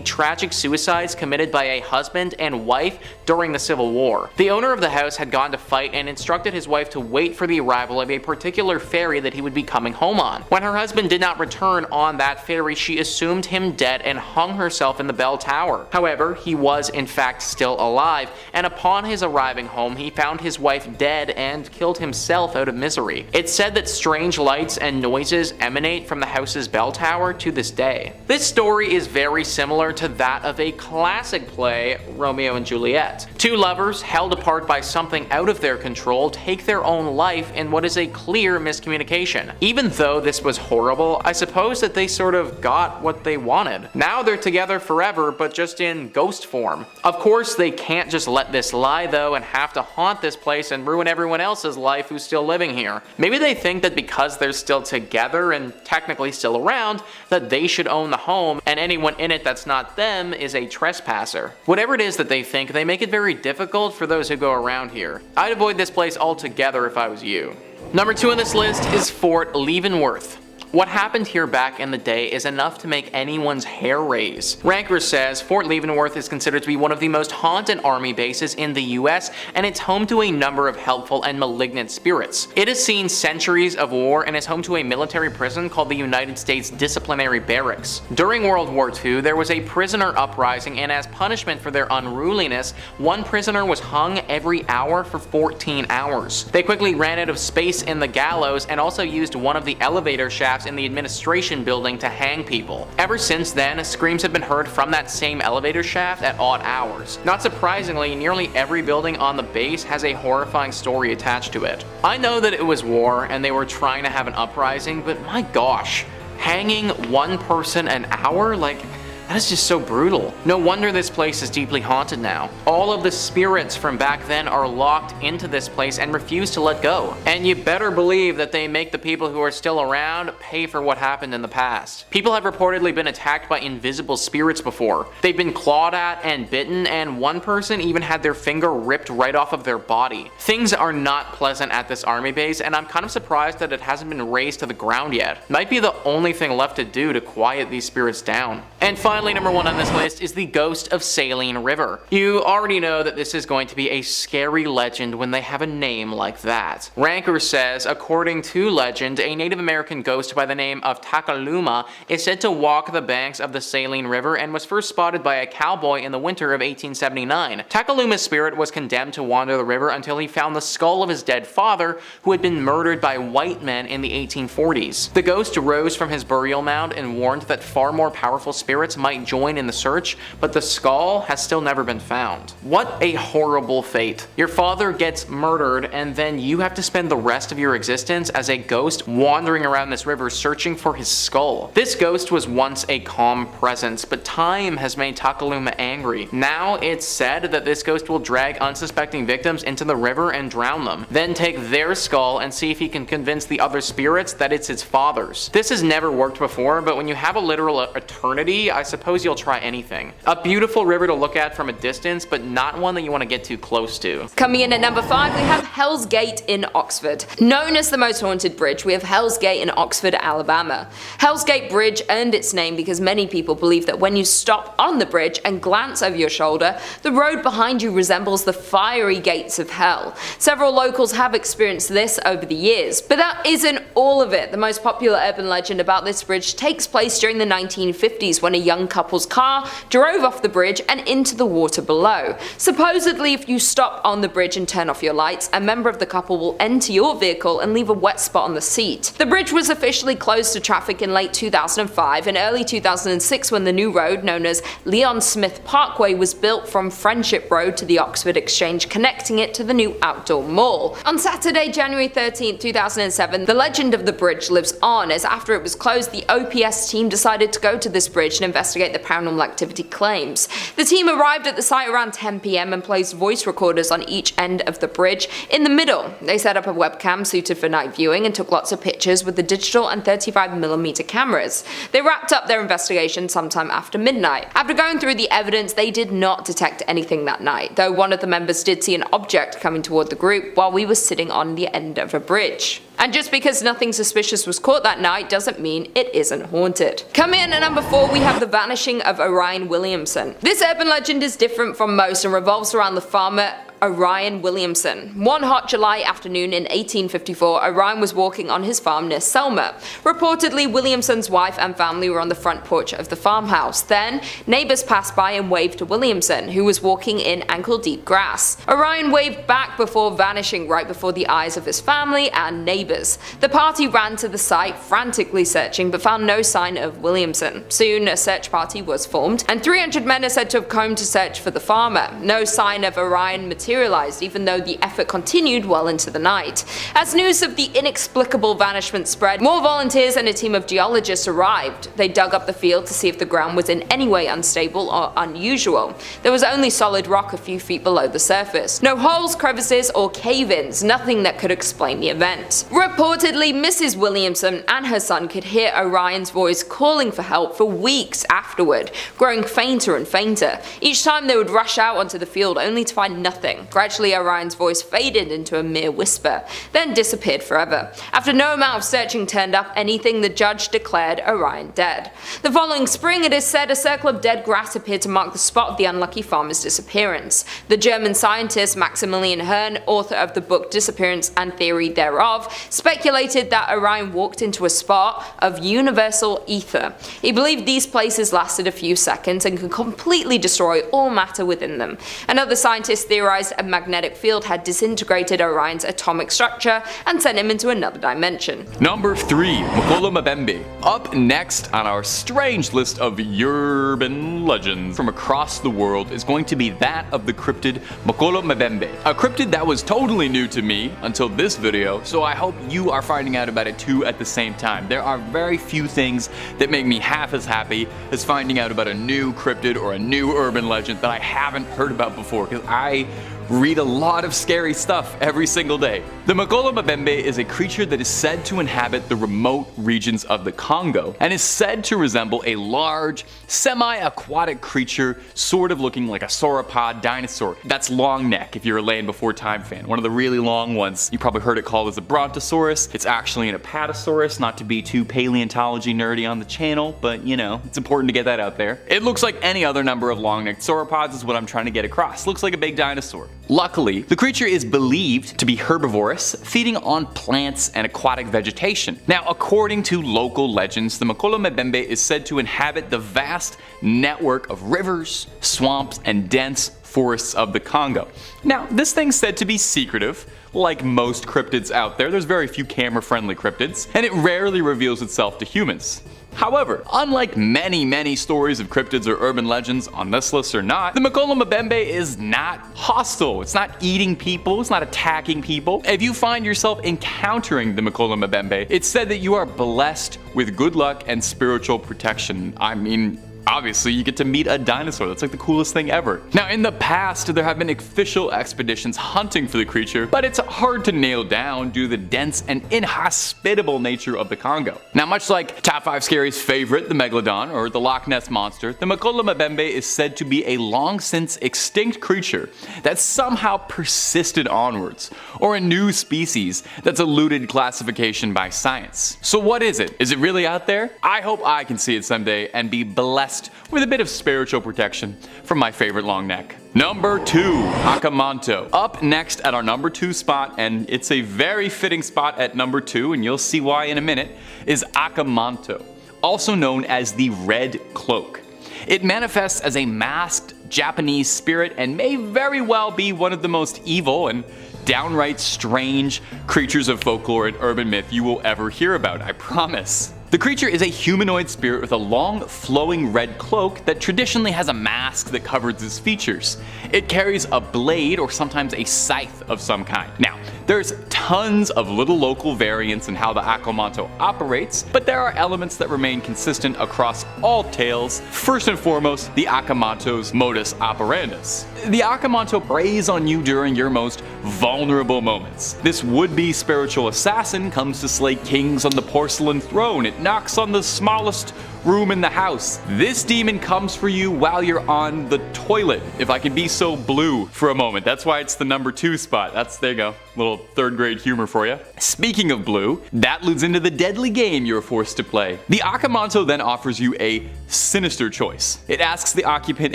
tragic suicides committed by a husband and wife during the Civil War. The owner of the house had gone to fight and instructed his wife to wait for the arrival of a particular ferry that he would be coming home on. When her husband did not return on that ferry, she assumed him dead and hung herself in the bell tower. However, he was in fact still alive, and upon his arriving home, he found his wife dead and killed himself out of misery. It's said that strange lights and noises emanate from the house's bell tower to this day. This story is very similar to that of a classic play, Romeo and Juliet. 2 lovers, held apart by something out of their control, take their own life in what is a clear miscommunication. Even though this was horrible, I suppose that they sort of got what they wanted. Now they're together forever, but just in ghost form. Of course, they can't just let this lie though and have to haunt this place and ruin everyone else's life who's still living here. Maybe they think that because they're still together and technically still around, that they should own the home, and anyone in it that's not them is a trespasser. Whatever it is that they think, they make it very difficult for those who go around here. I'd avoid this place altogether if I was you. Number 2 on this list is Fort Leavenworth. What happened here back in the day is enough to make anyone's hair raise. Ranker says Fort Leavenworth is considered to be one of the most haunted army bases in the US, and it's home to a number of helpful and malignant spirits. It has seen centuries of war and is home to a military prison called the United States Disciplinary Barracks. During World War II, there was a prisoner uprising, and as punishment for their unruliness, one prisoner was hung every hour for 14 hours. They quickly ran out of space in the gallows and also used one of the elevator shafts in the administration building to hang people. Ever since then, screams have been heard from that same elevator shaft at odd hours. Not surprisingly, nearly every building on the base has a horrifying story attached to it. I know that it was war and they were trying to have an uprising, but my gosh, Hanging one person an hour? Like, that is just so brutal. No wonder this place is deeply haunted now. All of the spirits from back then are locked into this place and refuse to let go. And you better believe that they make the people who are still around pay for what happened in the past. People have reportedly been attacked by invisible spirits before. They've been clawed at and bitten, and one person even had their finger ripped right off of their body. Things are not pleasant at this army base, and I'm kind of surprised that it hasn't been razed to the ground yet. Might be the only thing left to do to quiet these spirits down. And finally, number 1 on this list is the ghost of Saline River. You already know that this is going to be a scary legend when they have a name like that. Ranker says, according to legend, a Native American ghost by the name of Takaluma is said to walk the banks of the Saline River and was first spotted by a cowboy in the winter of 1879. Takaluma's spirit was condemned to wander the river until he found the skull of his dead father, who had been murdered by white men in the 1840s. The ghost rose from his burial mound and warned that far more powerful spirits might join in the search, but the skull has still never been found. What a horrible fate. Your father gets murdered, and then you have to spend the rest of your existence as a ghost wandering around this river searching for his skull. This ghost was once a calm presence, but time has made Takaluma angry. Now it's said that this ghost will drag unsuspecting victims into the river and drown them, then take their skull and see if he can convince the other spirits that it's his father's. This has never worked before, but when you have a literal eternity, I suppose you'll try anything. A beautiful river to look at from a distance, but not one that you want to get too close to. Coming in at number 5, we have Hell's Gate in Oxford. Known as the most haunted bridge, we have Hell's Gate in Oxford, Alabama. Hell's Gate Bridge earned its name because many people believe that when you stop on the bridge and glance over your shoulder, the road behind you resembles the fiery gates of hell. Several locals have experienced this over the years, but that isn't all of it. The most popular urban legend about this bridge takes place during the 1950s when a young couple's car drove off the bridge and into the water below. Supposedly, if you stop on the bridge and turn off your lights, a member of the couple will enter your vehicle and leave a wet spot on the seat. The bridge was officially closed to traffic in late 2005 and early 2006 when the new road, known as Leon Smith Parkway, was built from Friendship Road to the Oxford Exchange, connecting it to the new outdoor mall. On Saturday, January 13, 2007, the legend of the bridge lives on, as after it was closed, the OPS team decided to go to this bridge and investigate the paranormal activity claims. The team arrived at the site around 10 PM and placed voice recorders on each end of the bridge. In the middle, they set up a webcam suited for night viewing and took lots of pictures with the digital and 35mm cameras. They wrapped up their investigation sometime after midnight. After going through the evidence, they did not detect anything that night, though one of the members did see an object coming toward the group while we were sitting on the end of a bridge. And just because nothing suspicious was caught that night doesn't mean it isn't haunted. Coming in at number 4, we have the vanishing of Orion Williamson. This urban legend is different from most and revolves around the farmer Orion Williamson. One hot July afternoon in 1854, Orion was walking on his farm near Selma. Reportedly, Williamson's wife and family were on the front porch of the farmhouse. Then, neighbors passed by and waved to Williamson, who was walking in ankle-deep grass. Orion waved back before vanishing right before the eyes of his family and neighbors. The party ran to the site, frantically searching, but found no sign of Williamson. Soon, a search party was formed, and 300 men are said to have come to search for the farmer. No sign of Orion materialized, even though the effort continued well into the night. As news of the inexplicable vanishment spread, more volunteers and a team of geologists arrived. They dug up the field to see if the ground was in any way unstable or unusual. There was only solid rock a few feet below the surface. No holes, crevices, or cave-ins, nothing that could explain the event. Reportedly, Mrs. Williamson and her son could hear Orion's voice calling for help for weeks afterward, growing fainter and fainter. Each time they would rush out onto the field only to find nothing. Gradually, Orion's voice faded into a mere whisper, then disappeared forever. After no amount of searching turned up anything, the judge declared Orion dead. The following spring, it is said, a circle of dead grass appeared to mark the spot of the unlucky farmer's disappearance. The German scientist Maximilian Hern, author of the book Disappearance and Theory Thereof, speculated that Orion walked into a spot of universal ether. He believed these places lasted a few seconds and could completely destroy all matter within them. Another scientist theorized theorized a magnetic field had disintegrated Orion's atomic structure and sent him into another dimension. Number 3. Makolo Mbembe. Up next on our strange list of urban legends from across the world is going to be that of the cryptid Makolo Mbembe. A cryptid that was totally new to me until this video, so I hope you are finding out about it too at the same time. There are very few things that make me half as happy as finding out about a new cryptid or a new urban legend that I haven't heard about before, because I read a lot of scary stuff every single day. The Makolo Mbembe is a creature that is said to inhabit the remote regions of the Congo and is said to resemble a large, semi-aquatic creature sort of looking like a sauropod dinosaur. That's long neck if you're a Land Before Time fan. One of the really long ones. You probably heard it called as a brontosaurus. It's actually an apatosaurus, not to be too paleontology nerdy on the channel, but you know, it's important to get that out there. It looks like any other number of long-necked sauropods is what I'm trying to get across. Looks like a big dinosaur. Luckily, the creature is believed to be herbivorous, feeding on plants and aquatic vegetation. Now, according to local legends, the Makolo Mbembe is said to inhabit the vast network of rivers, swamps, and dense forests of the Congo. Now, this thing's said to be secretive. Like most cryptids out there, there's very few camera-friendly cryptids, and it rarely reveals itself to humans. However, unlike many stories of cryptids or urban legends on this list or not, the Makolo Mbembe is not hostile. It's not eating people, it's not attacking people. If you find yourself encountering the Makolo Mbembe, it's said that you are blessed with good luck and spiritual protection. I mean, obviously, you get to meet a dinosaur. That's like the coolest thing ever. Now, in the past, there have been official expeditions hunting for the creature, but it's hard to nail down due to the dense and inhospitable nature of the Congo. Now, much like Top 5 Scary's favorite, the Megalodon, or the Loch Ness Monster, the Makolo Mbembe is said to be a long since extinct creature that somehow persisted onwards, or a new species that's eluded classification by science. So what is it? Is it really out there? I hope I can see it someday and be blessed with a bit of spiritual protection from my favorite long neck. Number 2, Akamanto. Up next at our number 2 spot, and it's a very fitting spot at number 2, and you'll see why in a minute, is Akamanto, also known as the Red Cloak. It manifests as a masked Japanese spirit and may very well be one of the most evil and downright strange creatures of folklore and urban myth you will ever hear about, I promise. The creature is a humanoid spirit with a long, flowing red cloak that traditionally has a mask that covers its features. It carries a blade or sometimes a scythe of some kind. Now, there's tons of little local variants in how the Akamanto operates, but there are elements that remain consistent across all tales. First and foremost, the Akamanto's modus operandus. The Akamanto preys on you during your most vulnerable moments. This would-be spiritual assassin comes to slay kings on the porcelain throne. It knocks on the smallest room in the house. This demon comes for you while you're on the toilet, if I can be so blue for a moment. That's why it's the number 2 spot. There you go. Little 3rd grade humor for you. Speaking of blue, that leads into the deadly game you're forced to play. The Akamanto then offers you a sinister choice. It asks the occupant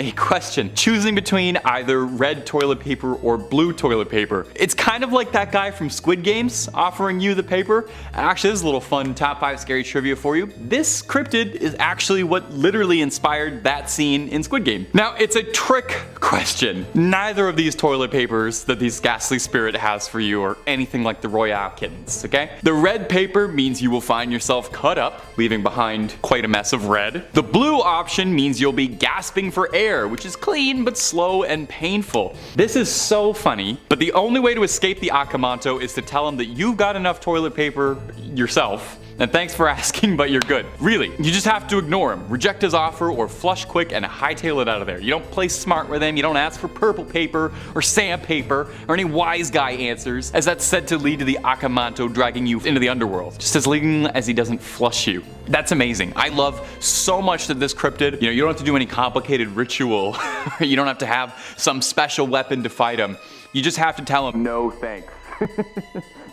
a question, choosing between either red toilet paper or blue toilet paper. It's kind of like that guy from Squid Games offering you the paper. Actually, this is a little fun Top 5 Scary trivia for you. This cryptid is actually what literally inspired that scene in Squid Game. Now, it's a trick question. Neither of these toilet papers that this ghastly spirit has for you are anything like the Royale kittens, okay? The red paper means you will find yourself cut up, leaving behind quite a mess of red. The blue option means you'll be gasping for air, which is clean but slow and painful. This is so funny, but the only way to escape the Akamanto is to tell him that you've got enough toilet paper yourself. And thanks for asking, but you're good. Really, you just have to ignore him, reject his offer, or flush quick and hightail it out of there. You don't play smart with him, you don't ask for purple paper or sandpaper or any wise guy answers, as that's said to lead to the Akamanto dragging you into the underworld, just as long as he doesn't flush you. That's amazing. I love so much that this cryptid, you don't have to do any complicated ritual. You don't have to have some special weapon to fight him. You just have to tell him, no thanks.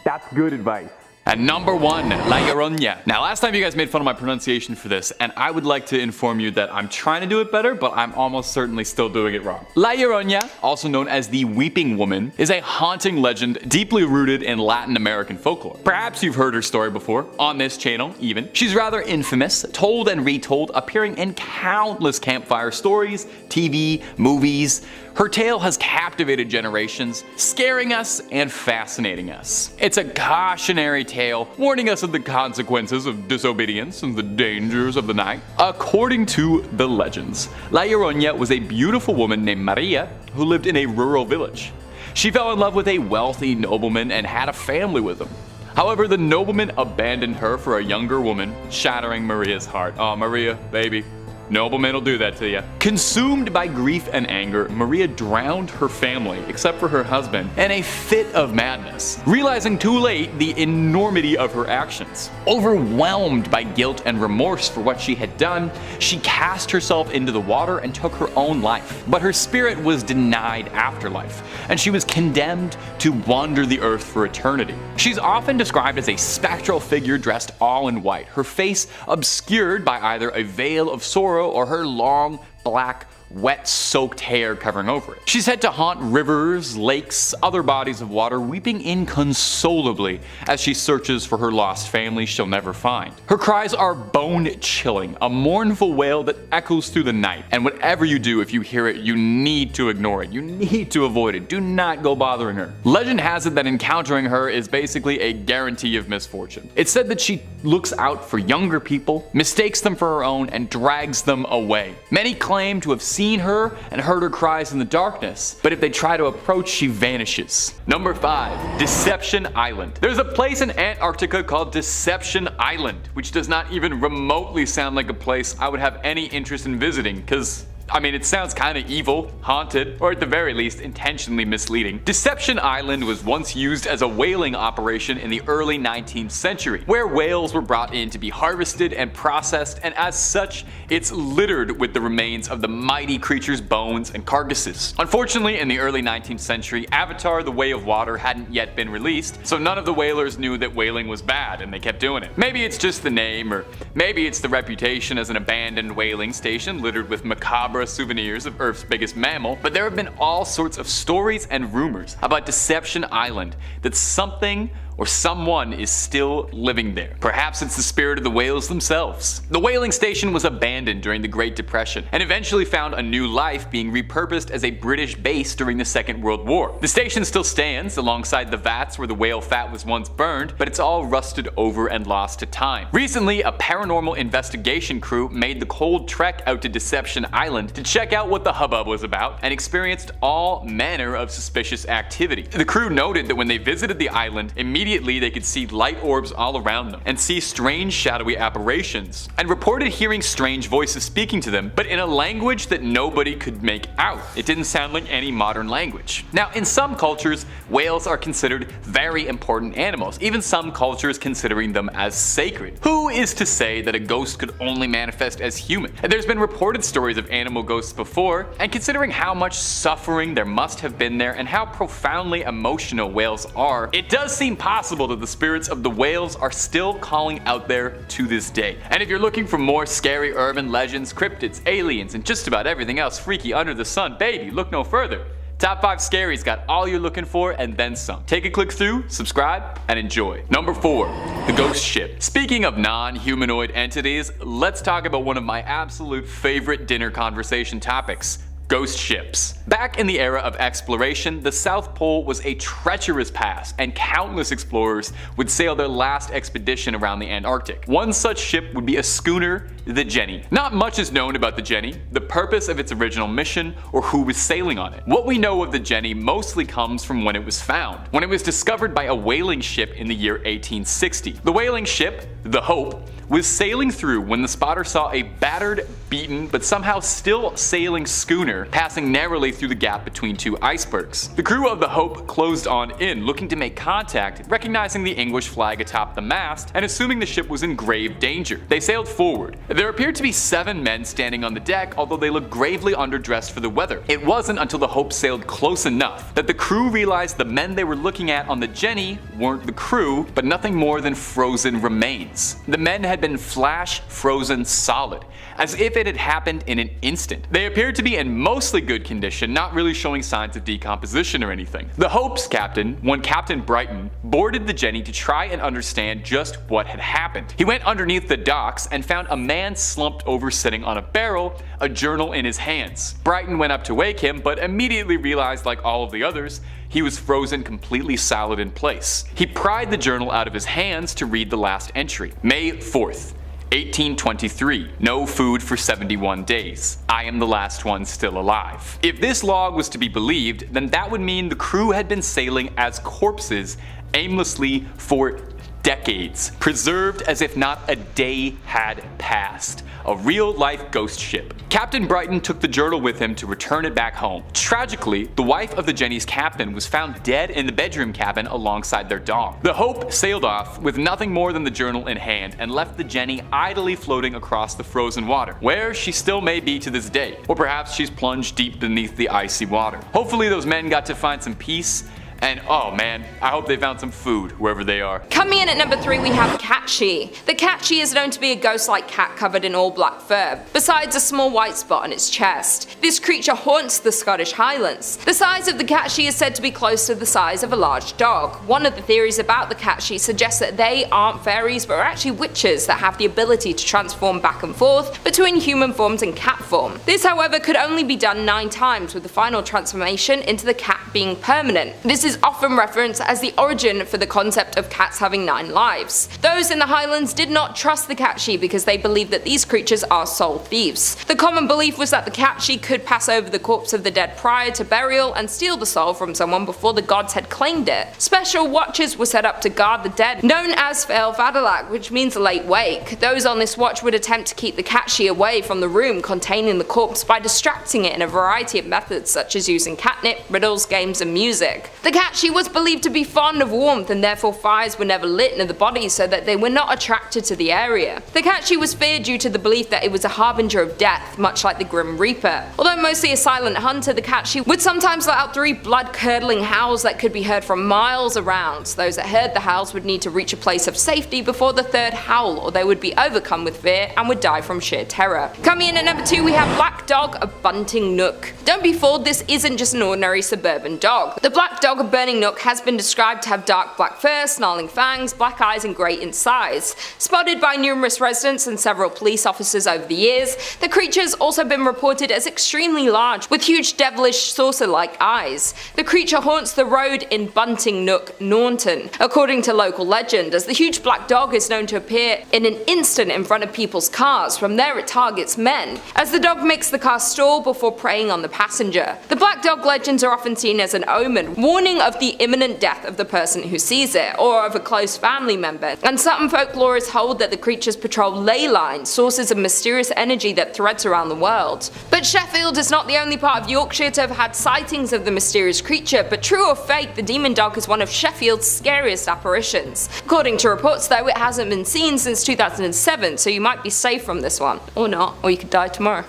That's good advice. And number 1, La Llorona. Now last time you guys made fun of my pronunciation for this, and I would like to inform you that I'm trying to do it better, but I'm almost certainly still doing it wrong. La Llorona, also known as the Weeping Woman, is a haunting legend deeply rooted in Latin American folklore. Perhaps you've heard her story before, on this channel even. She's rather infamous, told and retold, appearing in countless campfire stories, TV, movies. Her tale has captivated generations, scaring us and fascinating us. It's a cautionary tale, warning us of the consequences of disobedience and the dangers of the night. According to the legends, La Llorona was a beautiful woman named Maria who lived in a rural village. She fell in love with a wealthy nobleman and had a family with him. However, the nobleman abandoned her for a younger woman, shattering Maria's heart. Oh, Maria, baby. Nobleman will do that to you. Consumed by grief and anger, Maria drowned her family, except for her husband, in a fit of madness, realizing too late the enormity of her actions. Overwhelmed by guilt and remorse for what she had done, she cast herself into the water and took her own life. But her spirit was denied afterlife, and she was condemned to wander the earth for eternity. She's often described as a spectral figure dressed all in white, her face obscured by either a veil of sorrow or her long, black, wet-soaked hair covering over it. She's said to haunt rivers, lakes, other bodies of water, weeping inconsolably as she searches for her lost family she'll never find. Her cries are bone-chilling, a mournful wail that echoes through the night, and whatever you do, if you hear it, you need to ignore it. You need to avoid it. Do not go bothering her. Legend has it that encountering her is basically a guarantee of misfortune. It's said that she looks out for younger people, mistakes them for her own, and drags them away. Many claim to have seen her and heard her cries in the darkness, but if they try to approach, she vanishes. Number 5, Deception Island. There's a place in Antarctica called Deception Island, which does not even remotely sound like a place I would have any interest in visiting, because it sounds kind of evil, haunted, or at the very least intentionally misleading. Deception Island was once used as a whaling operation in the early 19th century, where whales were brought in to be harvested and processed, and as such, it's littered with the remains of the mighty creature's bones and carcasses. Unfortunately, in the early 19th century, Avatar: The Way of Water hadn't yet been released, so none of the whalers knew that whaling was bad, and they kept doing it. Maybe it's just the name, or maybe it's the reputation as an abandoned whaling station littered with macabre souvenirs of Earth's biggest mammal, but there have been all sorts of stories and rumors about Deception Island, that something or someone is still living there. Perhaps it's the spirit of the whales themselves. The whaling station was abandoned during the Great Depression and eventually found a new life, being repurposed as a British base during the Second World War. The station still stands alongside the vats where the whale fat was once burned, but it's all rusted over and lost to time. Recently, a paranormal investigation crew made the cold trek out to Deception Island to check out what the hubbub was about and experienced all manner of suspicious activity. The crew noted that when they visited the island, immediately they could see light orbs all around them and see strange shadowy apparitions, and reported hearing strange voices speaking to them, but in a language that nobody could make out. It didn't sound like any modern language. Now, in some cultures, whales are considered very important animals, even some cultures considering them as sacred. Who is to say that a ghost could only manifest as human? And there's been reported stories of animal ghosts before, and considering how much suffering there must have been there and how profoundly emotional whales are, it does seem possible that the spirits of the whales are still calling out there to this day. And if you're looking for more scary urban legends, cryptids, aliens, and just about everything else freaky under the sun, baby, look no further. Top 5 Scary's got all you're looking for and then some. Take a click through, subscribe, and enjoy. Number 4, the Ghost Ship. Speaking of non-humanoid entities, let's talk about one of my absolute favorite dinner conversation topics: ghost ships. Back in the era of exploration, the South Pole was a treacherous pass, and countless explorers would sail their last expedition around the Antarctic. One such ship would be a schooner, the Jenny. Not much is known about the Jenny, the purpose of its original mission, or who was sailing on it. What we know of the Jenny mostly comes from when it was found, when it was discovered by a whaling ship in the year 1860. The whaling ship, the Hope, was sailing through when the spotter saw a battered, beaten, but somehow still sailing schooner passing narrowly through the gap between two icebergs. The crew of the Hope closed on in, looking to make contact, recognizing the English flag atop the mast, and assuming the ship was in grave danger. They sailed forward. There appeared to be 7 men standing on the deck, although they looked gravely underdressed for the weather. It wasn't until the Hope sailed close enough that the crew realized the men they were looking at on the Jenny weren't the crew, but nothing more than frozen remains. The men had been flash frozen solid, as if it had happened in an instant. They appeared to be in mostly good condition, not really showing signs of decomposition or anything. The Hope's captain, one Captain Brighton, boarded the Jenny to try and understand just what had happened. He went underneath the docks and found a man slumped over sitting on a barrel, a journal in his hands. Brighton went up to wake him, but immediately realized, like all of the others, he was frozen completely solid in place. He pried the journal out of his hands to read the last entry. May 4th. 1823. No food for 71 days. I am the last one still alive. If this log was to be believed, then that would mean the crew had been sailing as corpses aimlessly for decades, preserved as if not a day had passed. A real-life ghost ship. Captain Brighton took the journal with him to return it back home. Tragically, the wife of the Jenny's captain was found dead in the bedroom cabin alongside their dog. The Hope sailed off with nothing more than the journal in hand and left the Jenny idly floating across the frozen water, where she still may be to this day. Or perhaps she's plunged deep beneath the icy water. Hopefully those men got to find some peace. And oh man, I hope they found some food wherever they are. Coming in at number 3 we have Catchy. The Catchy is known to be a ghost-like cat covered in all black fur, besides a small white spot on its chest. This creature haunts the Scottish Highlands. The size of the Catchy is said to be close to the size of a large dog. One of the theories about the Catchy suggests that they aren't fairies but are actually witches that have the ability to transform back and forth between human forms and cat form. This however could only be done 9 times, with the final transformation into the cat being permanent. This is often referenced as the origin for the concept of cats having 9 lives. Those in the Highlands did not trust the Catchy because they believed that these creatures are soul thieves. The common belief was that the Catchy could pass over the corpse of the dead prior to burial and steal the soul from someone before the gods had claimed it. Special watches were set up to guard the dead, known as Fel Fadalak, which means late wake. Those on this watch would attempt to keep the Catchy away from the room containing the corpse by distracting it in a variety of methods, such as using catnip, riddles, games, and music. The Catchy was believed to be fond of warmth, and therefore fires were never lit near the body so that they were not attracted to the area. The Catchy was feared due to the belief that it was a harbinger of death, much like the Grim Reaper. Although mostly a silent hunter, the Catchy would sometimes let out 3 blood-curdling howls that could be heard from miles around. Those that heard the howls would need to reach a place of safety before the 3rd howl, or they would be overcome with fear and would die from sheer terror. Coming in at number 2 we have Black Dog, a Bunting Nook. Don't be fooled, this isn't just an ordinary suburban dog. The Black Dog, a Burning Nook, has been described to have dark black fur, snarling fangs, black eyes, and great in size. Spotted by numerous residents and several police officers over the years, the creature has also been reported as extremely large, with huge devilish saucer-like eyes. The creature haunts the road in Bunting Nook, Naunton, according to local legend, as the huge black dog is known to appear in an instant in front of people's cars. From there it targets men, as the dog makes the car stall before preying on the passenger. The black dog legends are often seen as an omen, warning of the imminent death of the person who sees it, or of a close family member, and some folklorists hold that the creatures patrol ley lines, sources of mysterious energy that threads around the world. But Sheffield is not the only part of Yorkshire to have had sightings of the mysterious creature, but true or fake, the demon dog is one of Sheffield's scariest apparitions. According to reports though, it hasn't been seen since 2007, so you might be safe from this one. Or not, or you could die tomorrow.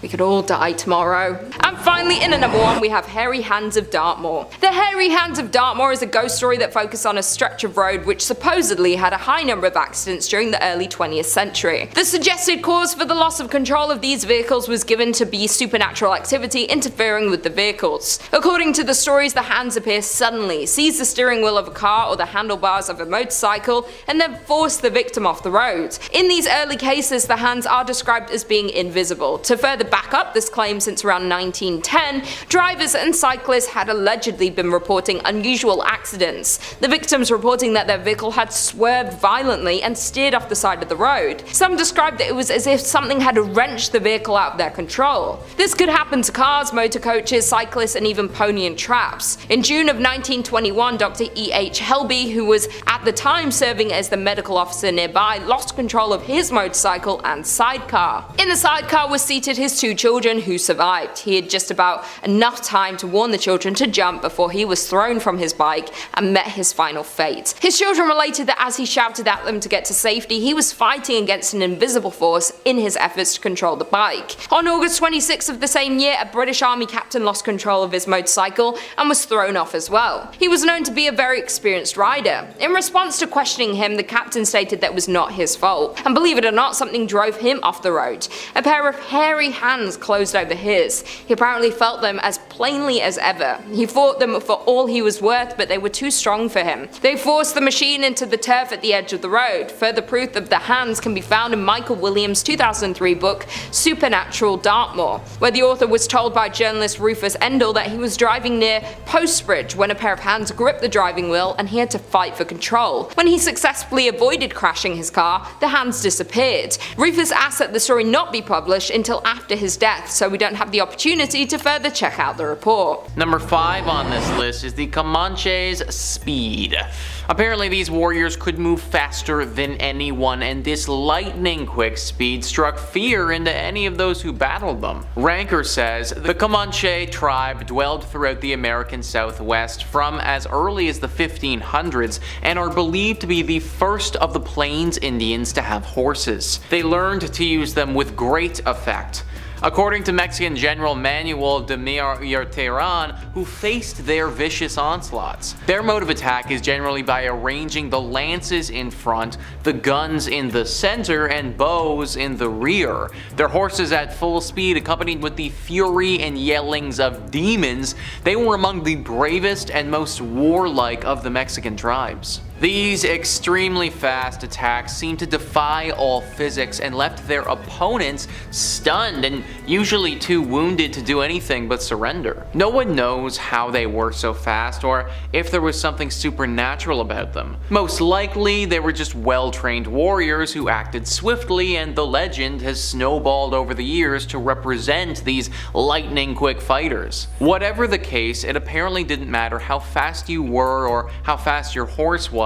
We could all die tomorrow. And finally, in at number 1, we have Hairy Hands of Dartmoor. The Hairy Hands of Dartmoor is a ghost story that focuses on a stretch of road which supposedly had a high number of accidents during the early 20th century. The suggested cause for the loss of control of these vehicles was given to be supernatural activity interfering with the vehicles. According to the stories, the hands appear suddenly, seize the steering wheel of a car or the handlebars of a motorcycle, and then force the victim off the road. In these early cases, the hands are described as being invisible. To further back up this claim, since around 1910, drivers and cyclists had allegedly been reporting unusual accidents, the victims reporting that their vehicle had swerved violently and steered off the side of the road. Some described that it was as if something had wrenched the vehicle out of their control. This could happen to cars, motor coaches, cyclists, and even pony and traps. In June of 1921, Dr. E.H. Helby, who was at the time serving as the medical officer nearby, lost control of his motorcycle and sidecar. In the sidecar were seated his 2 children, who survived. He had just about enough time to warn the children to jump before he was thrown from his bike and met his final fate. His children related that as he shouted at them to get to safety, he was fighting against an invisible force in his efforts to control the bike. On August 26th of the same year, a British Army captain lost control of his motorcycle and was thrown off as well. He was known to be a very experienced rider. In response to questioning him, the captain stated that it was not his fault, and believe it or not, something drove him off the road. A pair of hairy hands closed over his. He apparently felt them as plainly as ever. He fought them for all he was worth, but they were too strong for him. They forced the machine into the turf at the edge of the road. Further proof of the hands can be found in Michael Williams' 2003 book Supernatural Dartmoor, where the author was told by journalist Rufus Endell that he was driving near Postbridge when a pair of hands gripped the driving wheel and he had to fight for control. When he successfully avoided crashing his car, the hands disappeared. Rufus asked that the story not be published until after his death, so we don't have the opportunity to further check out the report. Number 5 on this list is the Comanche's speed. Apparently these warriors could move faster than anyone, and this lightning quick speed struck fear into any of those who battled them. Ranker says, the Comanche tribe dwelled throughout the American Southwest from as early as the 1500s and are believed to be the first of the Plains Indians to have horses. They learned to use them with great effect. According to Mexican General Manuel de Mirateran, who faced their vicious onslaughts. Their mode of attack is generally by arranging the lances in front, the guns in the center, and bows in the rear. Their horses at full speed, accompanied with the fury and yellings of demons, they were among the bravest and most warlike of the Mexican tribes. These extremely fast attacks seemed to defy all physics and left their opponents stunned and usually too wounded to do anything but surrender. No one knows how they were so fast or if there was something supernatural about them. Most likely they were just well-trained warriors who acted swiftly, and the legend has snowballed over the years to represent these lightning-quick fighters. Whatever the case, it apparently didn't matter how fast you were or how fast your horse was,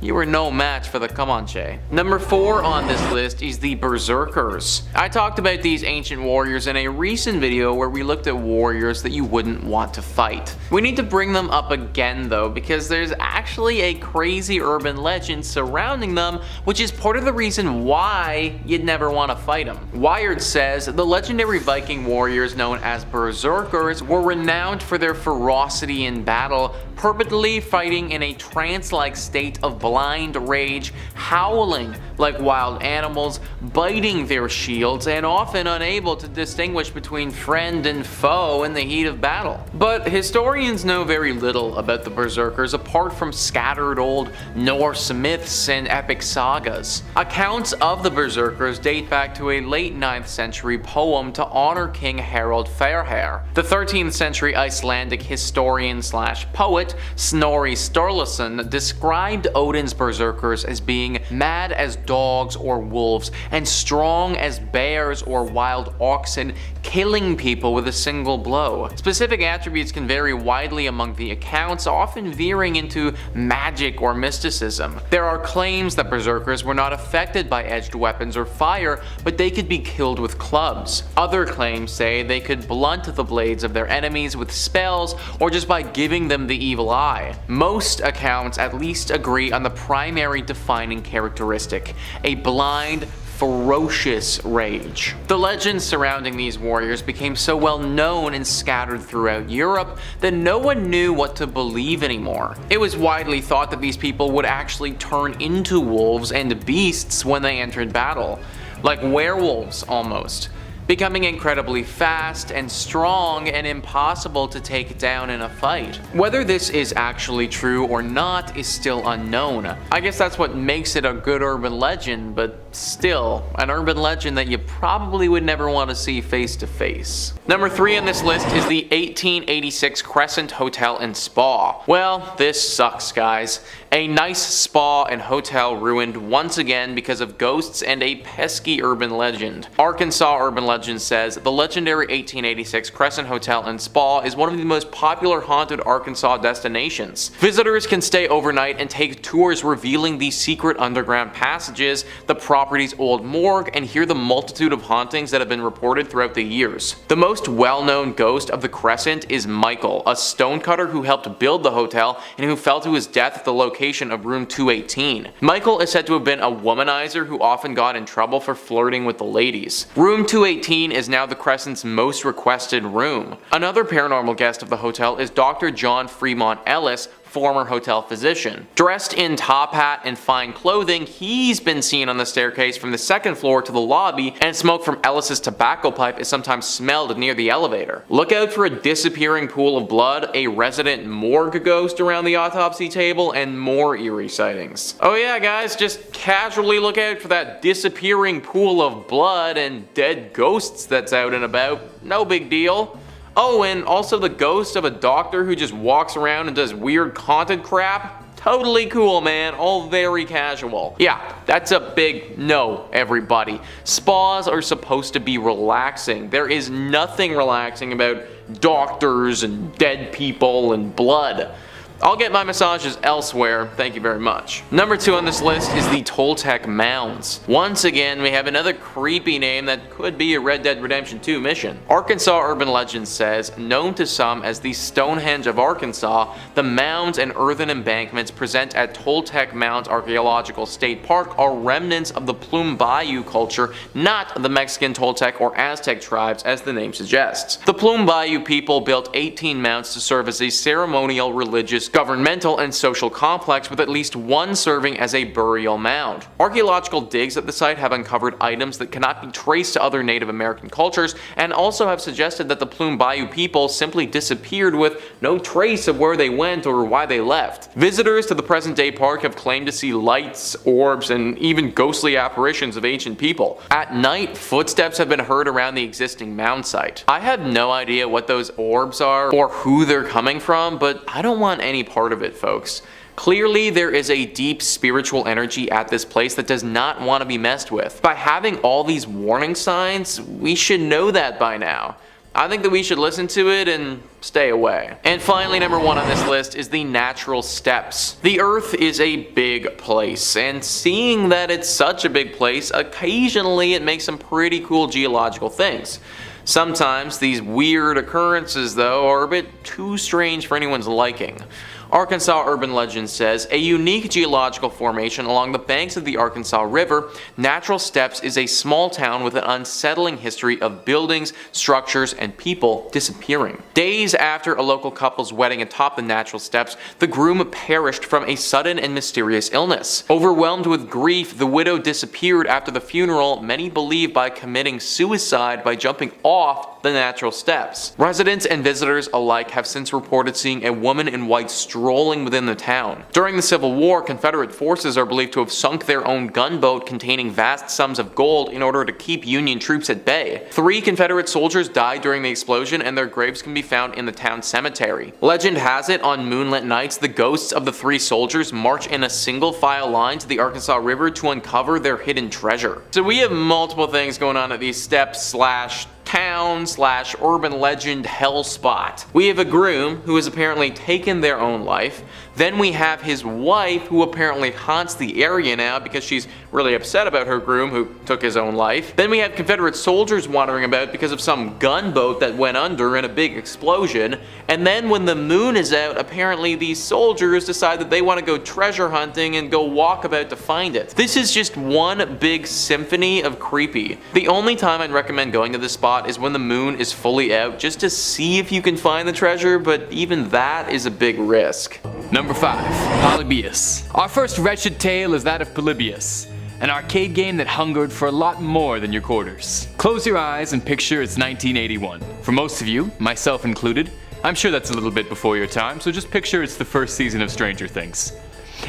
you were no match for the Comanche. Number 4 on this list is the Berserkers. I talked about these ancient warriors in a recent video where we looked at warriors that you wouldn't want to fight. We need to bring them up again though, because there's actually a crazy urban legend surrounding them, which is part of the reason why you'd never want to fight them. Wired says the legendary Viking warriors known as Berserkers were renowned for their ferocity in battle, purportedly fighting in a trance-like state of blind rage, howling like wild animals, biting their shields, and often unable to distinguish between friend and foe in the heat of battle. But historians know very little about the Berserkers apart from scattered old Norse myths and epic sagas. Accounts of the Berserkers date back to a late 9th century poem to honor King Harald Fairhair. The 13th century Icelandic historian/poet Snorri Sturluson described Odin's Berserkers as being mad as dogs or wolves and strong as bears or wild oxen, killing people with a single blow. Specific attributes can vary widely among the accounts, often veering into magic or mysticism. There are claims that Berserkers were not affected by edged weapons or fire, but they could be killed with clubs. Other claims say they could blunt the blades of their enemies with spells or just by giving them the evil eye. Most accounts at least agree on the primary defining characteristic: a blind, ferocious rage. The legends surrounding these warriors became so well known and scattered throughout Europe that no one knew what to believe anymore. It was widely thought that these people would actually turn into wolves and beasts when they entered battle, like werewolves almost. becoming incredibly fast and strong and impossible to take down in a fight. Whether this is actually true or not is still unknown. I guess that's what makes it a good urban legend, but still, an urban legend that you probably would never want to see face to face. Number 3 on this list is the 1886 Crescent Hotel and Spa. Well, this sucks, guys. A nice spa and hotel ruined once again because of ghosts and a pesky urban legend. Arkansas Urban Legend says the legendary 1886 Crescent Hotel and Spa is one of the most popular haunted Arkansas destinations. Visitors can stay overnight and take tours revealing the secret underground passages, the property's old morgue, and hear the multitude of hauntings that have been reported throughout the years. The most well-known ghost of the Crescent is Michael, a stonecutter who helped build the hotel and who fell to his death at the location of room 218. Michael is said to have been a womanizer who often got in trouble for flirting with the ladies. Room 218 is now the Crescent's most requested room. Another paranormal guest of the hotel is Dr. John Fremont Ellis, former hotel physician. Dressed in top hat and fine clothing, he's been seen on the staircase from the second floor to the lobby, and smoke from Ellis's tobacco pipe is sometimes smelled near the elevator. Look out for a disappearing pool of blood, a resident morgue ghost around the autopsy table, and more eerie sightings. Oh yeah, guys, just casually look out for that disappearing pool of blood and dead ghosts that's out and about. No big deal. Oh, and also the ghost of a doctor who just walks around and does weird haunted crap. Totally cool, man. All very casual. Yeah, that's a big no, everybody. Spas are supposed to be relaxing. There is nothing relaxing about doctors and dead people and blood. I'll get my massages elsewhere, thank you very much. Number 2 on this list is the Toltec Mounds. Once again, we have another creepy name that could be a Red Dead Redemption 2 mission. Arkansas Urban Legend says, known to some as the Stonehenge of Arkansas, the mounds and earthen embankments present at Toltec Mounds Archaeological State Park are remnants of the Plume Bayou culture, not the Mexican Toltec or Aztec tribes as the name suggests. The Plume Bayou people built 18 mounds to serve as a ceremonial, religious, governmental, and social complex, with at least one serving as a burial mound. Archaeological digs at the site have uncovered items that cannot be traced to other Native American cultures, and also have suggested that the Plume Bayou people simply disappeared with no trace of where they went or why they left. Visitors to the present-day park have claimed to see lights, orbs, and even ghostly apparitions of ancient people. At night, footsteps have been heard around the existing mound site. I have no idea what those orbs are or who they're coming from, but I don't want any part of it, folks. Clearly, there is a deep spiritual energy at this place that does not want to be messed with. By having all these warning signs, we should know that by now. I think that we should listen to it and stay away. And finally, number 1 on this list is the natural steps. The Earth is a big place, and seeing that it's such a big place, occasionally it makes some pretty cool geological things. Sometimes these weird occurrences, though, are a bit too strange for anyone's liking. Arkansas Urban Legend says, a unique geological formation along the banks of the Arkansas River, Natural Steps is a small town with an unsettling history of buildings, structures, and people disappearing. Days after a local couple's wedding atop the Natural Steps, the groom perished from a sudden and mysterious illness. Overwhelmed with grief, the widow disappeared after the funeral, many believe by committing suicide by jumping off the Natural Steps. Residents and visitors alike have since reported seeing a woman in white strolling within the town. During the Civil War, Confederate forces are believed to have sunk their own gunboat containing vast sums of gold in order to keep Union troops at bay. 3 Confederate soldiers died during the explosion, and their graves can be found in the town cemetery. Legend has it, on moonlit nights, the ghosts of the 3 soldiers march in a single file line to the Arkansas River to uncover their hidden treasure. So we have multiple things going on at these steps / town / urban legend hell spot. We have a groom who has apparently taken their own life. Then we have his wife, who apparently haunts the area now because she's really upset about her groom who took his own life. Then we have Confederate soldiers wandering about because of some gunboat that went under in a big explosion. And then when the moon is out, apparently these soldiers decide that they want to go treasure hunting and go walk about to find it. This is just one big symphony of creepy. The only time I'd recommend going to this spot is when the moon is fully out, just to see if you can find the treasure, but even that is a big risk. Number 5. Polybius. Our first wretched tale is that of Polybius, an arcade game that hungered for a lot more than your quarters. Close your eyes and picture it's 1981. For most of you, myself included, I'm sure that's a little bit before your time, so just picture it's the first season of Stranger Things.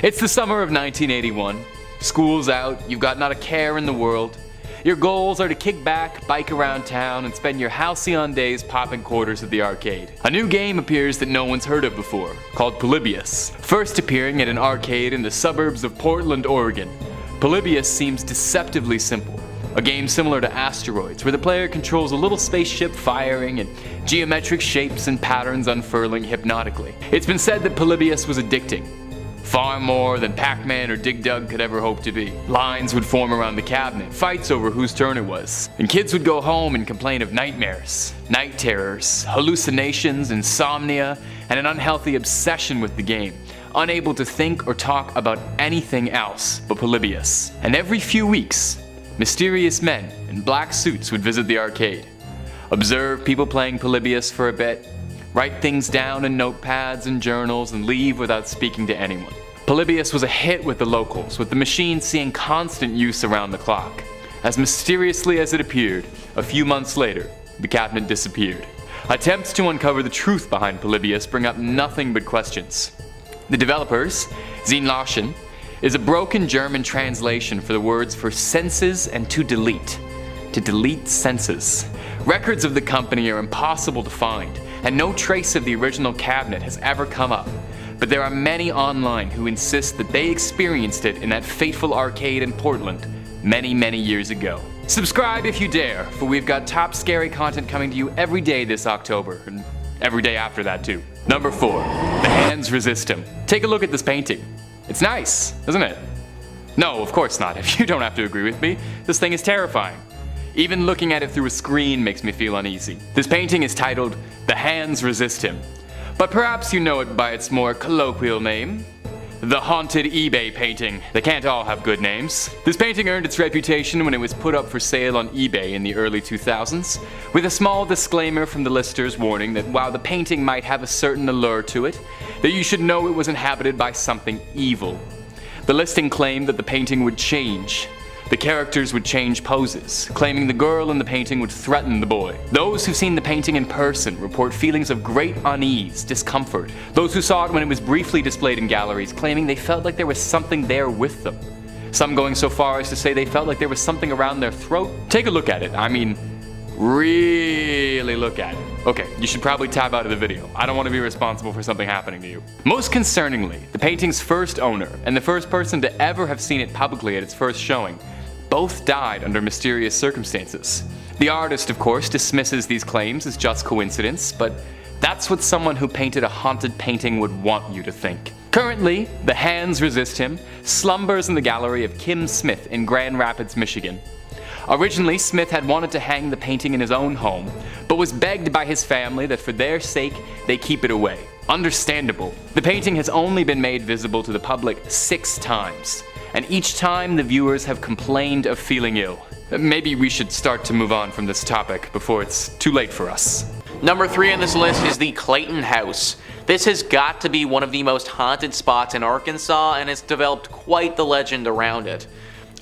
It's the summer of 1981. School's out, you've got not a care in the world. Your goals are to kick back, bike around town, and spend your halcyon days popping quarters at the arcade. A new game appears that no one's heard of before, called Polybius. First appearing at an arcade in the suburbs of Portland, Oregon, Polybius seems deceptively simple. A game similar to Asteroids, where the player controls a little spaceship firing and geometric shapes and patterns unfurling hypnotically. It's been said that Polybius was addicting. Far more than Pac-Man or Dig Dug could ever hope to be. Lines would form around the cabinet, fights over whose turn it was. And kids would go home and complain of nightmares, night terrors, hallucinations, insomnia, and an unhealthy obsession with the game, unable to think or talk about anything else but Polybius. And every few weeks, mysterious men in black suits would visit the arcade, observe people playing Polybius for a bit, write things down in notepads and journals, and leave without speaking to anyone. Polybius was a hit with the locals, with the machine seeing constant use around the clock. As mysteriously as it appeared, a few months later, the cabinet disappeared. Attempts to uncover the truth behind Polybius bring up nothing but questions. The developers, Lachen, is a broken German translation for the words for senses and to delete senses. Records of the company are impossible to find, and no trace of the original cabinet has ever come up. But there are many online who insist that they experienced it in that fateful arcade in Portland many years ago. Subscribe if you dare, for we've got top scary content coming to you every day this October, and every day after that too. Number 4. The hands resist him. Take a look at this painting. It's nice, isn't it? No, of course not. If you don't have to agree with me, this thing is terrifying. Even looking at it through a screen makes me feel uneasy. This painting is titled, The Hands Resist Him, but perhaps you know it by its more colloquial name, the Haunted eBay Painting. They can't all have good names. This painting earned its reputation when it was put up for sale on eBay in the early 2000s, with a small disclaimer from the listers warning that while the painting might have a certain allure to it, that you should know it was inhabited by something evil. The listing claimed that the painting would change. The characters would change poses, claiming the girl in the painting would threaten the boy. Those who've seen the painting in person report feelings of great unease, discomfort. Those who saw it when it was briefly displayed in galleries claiming they felt like there was something there with them. Some going so far as to say they felt like there was something around their throat. Take a look at it. I mean, really look at it. Okay, you should probably tab out of the video. I don't want to be responsible for something happening to you. Most concerningly, the painting's first owner, and the first person to ever have seen it publicly at its first showing, both died under mysterious circumstances. The artist, of course, dismisses these claims as just coincidence, but that's what someone who painted a haunted painting would want you to think. Currently, The Hands Resist Him slumbers in the gallery of Kim Smith in Grand Rapids, Michigan. Originally, Smith had wanted to hang the painting in his own home, but was begged by his family that for their sake, they keep it away. Understandable. The painting has only been made visible to the public 6 times. And each time the viewers have complained of feeling ill. Maybe we should start to move on from this topic before it's too late for us. Number 3 on this list is the Clayton House. This has got to be one of the most haunted spots in Arkansas, and it's developed quite the legend around it.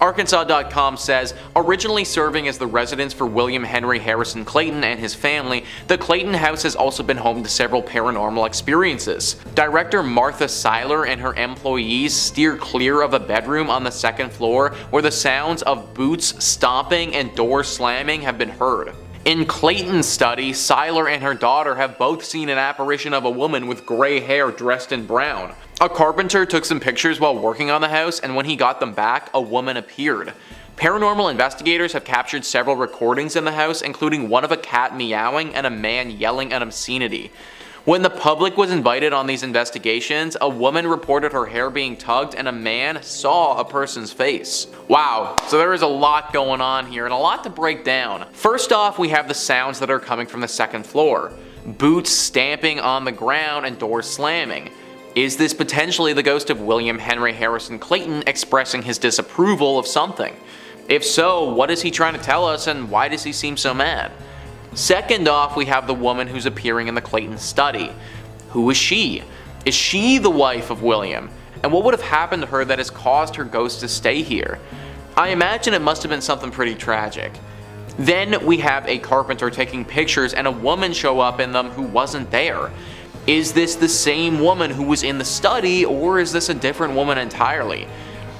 Arkansas.com says, originally serving as the residence for William Henry Harrison Clayton and his family, the Clayton House has also been home to several paranormal experiences. Director Martha Seiler and her employees steer clear of a bedroom on the 2nd floor where the sounds of boots stomping and doors slamming have been heard. In Clayton's study, Seiler and her daughter have both seen an apparition of a woman with gray hair dressed in brown. A carpenter took some pictures while working on the house, and when he got them back, a woman appeared. Paranormal investigators have captured several recordings in the house, including one of a cat meowing and a man yelling an obscenity. When the public was invited on these investigations, a woman reported her hair being tugged and a man saw a person's face. Wow, so there is a lot going on here and a lot to break down. First off, we have the sounds that are coming from the 2nd floor. Boots stamping on the ground and doors slamming. Is this potentially the ghost of William Henry Harrison Clayton expressing his disapproval of something? If so, what is he trying to tell us and why does he seem so mad? Second off, we have the woman who's appearing in the Clayton study. Who is she? Is she the wife of William? And what would have happened to her that has caused her ghost to stay here? I imagine it must have been something pretty tragic. Then we have a carpenter taking pictures and a woman show up in them who wasn't there. Is this the same woman who was in the study, or is this a different woman entirely?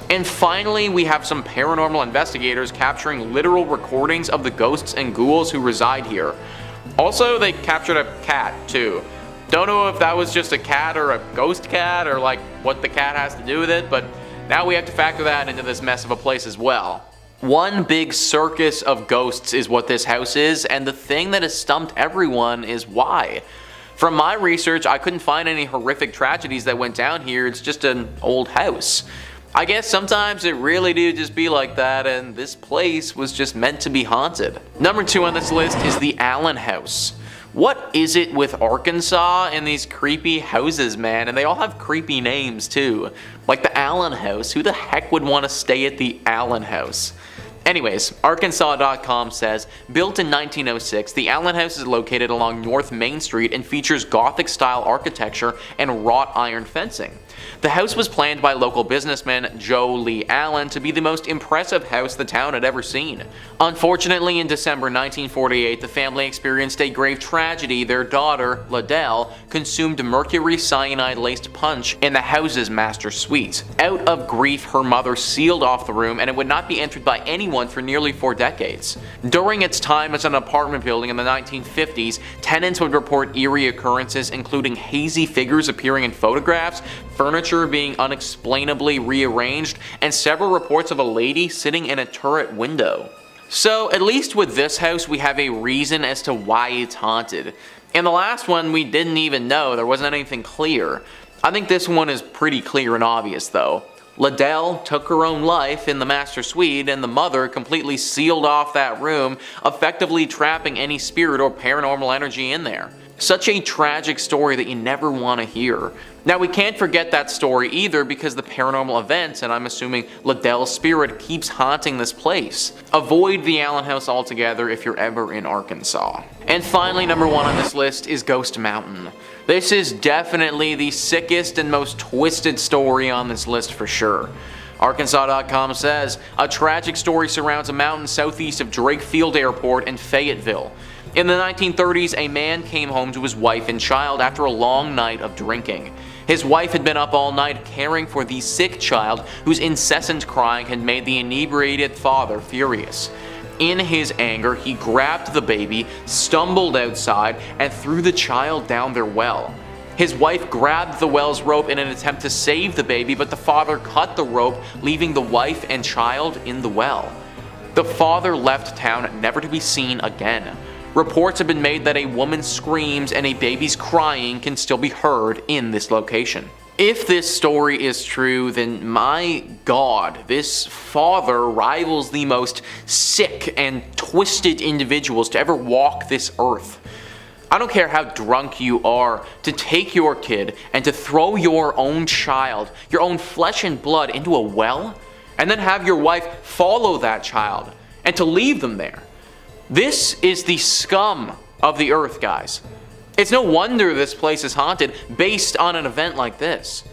And finally, we have some paranormal investigators capturing literal recordings of the ghosts and ghouls who reside here. Also, they captured a cat too. Don't know if that was just a cat or a ghost cat, or like what the cat has to do with it, but now we have to factor that into this mess of a place as well. One big circus of ghosts is what this house is, and the thing that has stumped everyone is why. From my research, I couldn't find any horrific tragedies that went down here. It's just an old house. I guess sometimes it really do just be like that, and this place was just meant to be haunted. Number 2 on this list is the Allen House. What is it with Arkansas and these creepy houses, man? And they all have creepy names too. Like the Allen House. Who the heck would want to stay at the Allen House? Anyways, Arkansas.com says, built in 1906, the Allen House is located along North Main Street and features Gothic-style architecture and wrought iron fencing. The house was planned by local businessman Joe Lee Allen to be the most impressive house the town had ever seen. Unfortunately, in December 1948, the family experienced a grave tragedy. Their daughter, Liddell, consumed mercury cyanide-laced punch in the house's master suite. Out of grief, her mother sealed off the room, and it would not be entered by anyone for nearly 4 decades. During its time as an apartment building in the 1950s, tenants would report eerie occurrences, including hazy figures appearing in photographs, furniture being unexplainably rearranged, and several reports of a lady sitting in a turret window. So at least with this house we have a reason as to why it's haunted. In the last one we didn't even know, there wasn't anything clear. I think this one is pretty clear and obvious though. Liddell took her own life in the master suite, and the mother completely sealed off that room, effectively trapping any spirit or paranormal energy in there. Such a tragic story that you never want to hear. Now we can't forget that story either, because the paranormal events, and I'm assuming Liddell's spirit, keeps haunting this place. Avoid the Allen House altogether if you're ever in Arkansas. And finally, number 1 on this list is Ghost Mountain. This is definitely the sickest and most twisted story on this list for sure. Arkansas.com says, a tragic story surrounds a mountain southeast of Drake Field Airport in Fayetteville. In the 1930s, a man came home to his wife and child after a long night of drinking. His wife had been up all night caring for the sick child, whose incessant crying had made the inebriated father furious. In his anger, he grabbed the baby, stumbled outside, and threw the child down their well. His wife grabbed the well's rope in an attempt to save the baby, but the father cut the rope, leaving the wife and child in the well. The father left town, never to be seen again. Reports have been made that a woman's screams and a baby's crying can still be heard in this location. If this story is true, then my god, this father rivals the most sick and twisted individuals to ever walk this earth. I don't care how drunk you are, to take your kid and to throw your own child, your own flesh and blood, into a well, and then have your wife follow that child, and to leave them there. This is the scum of the earth, guys. It's no wonder this place is haunted based on an event like this.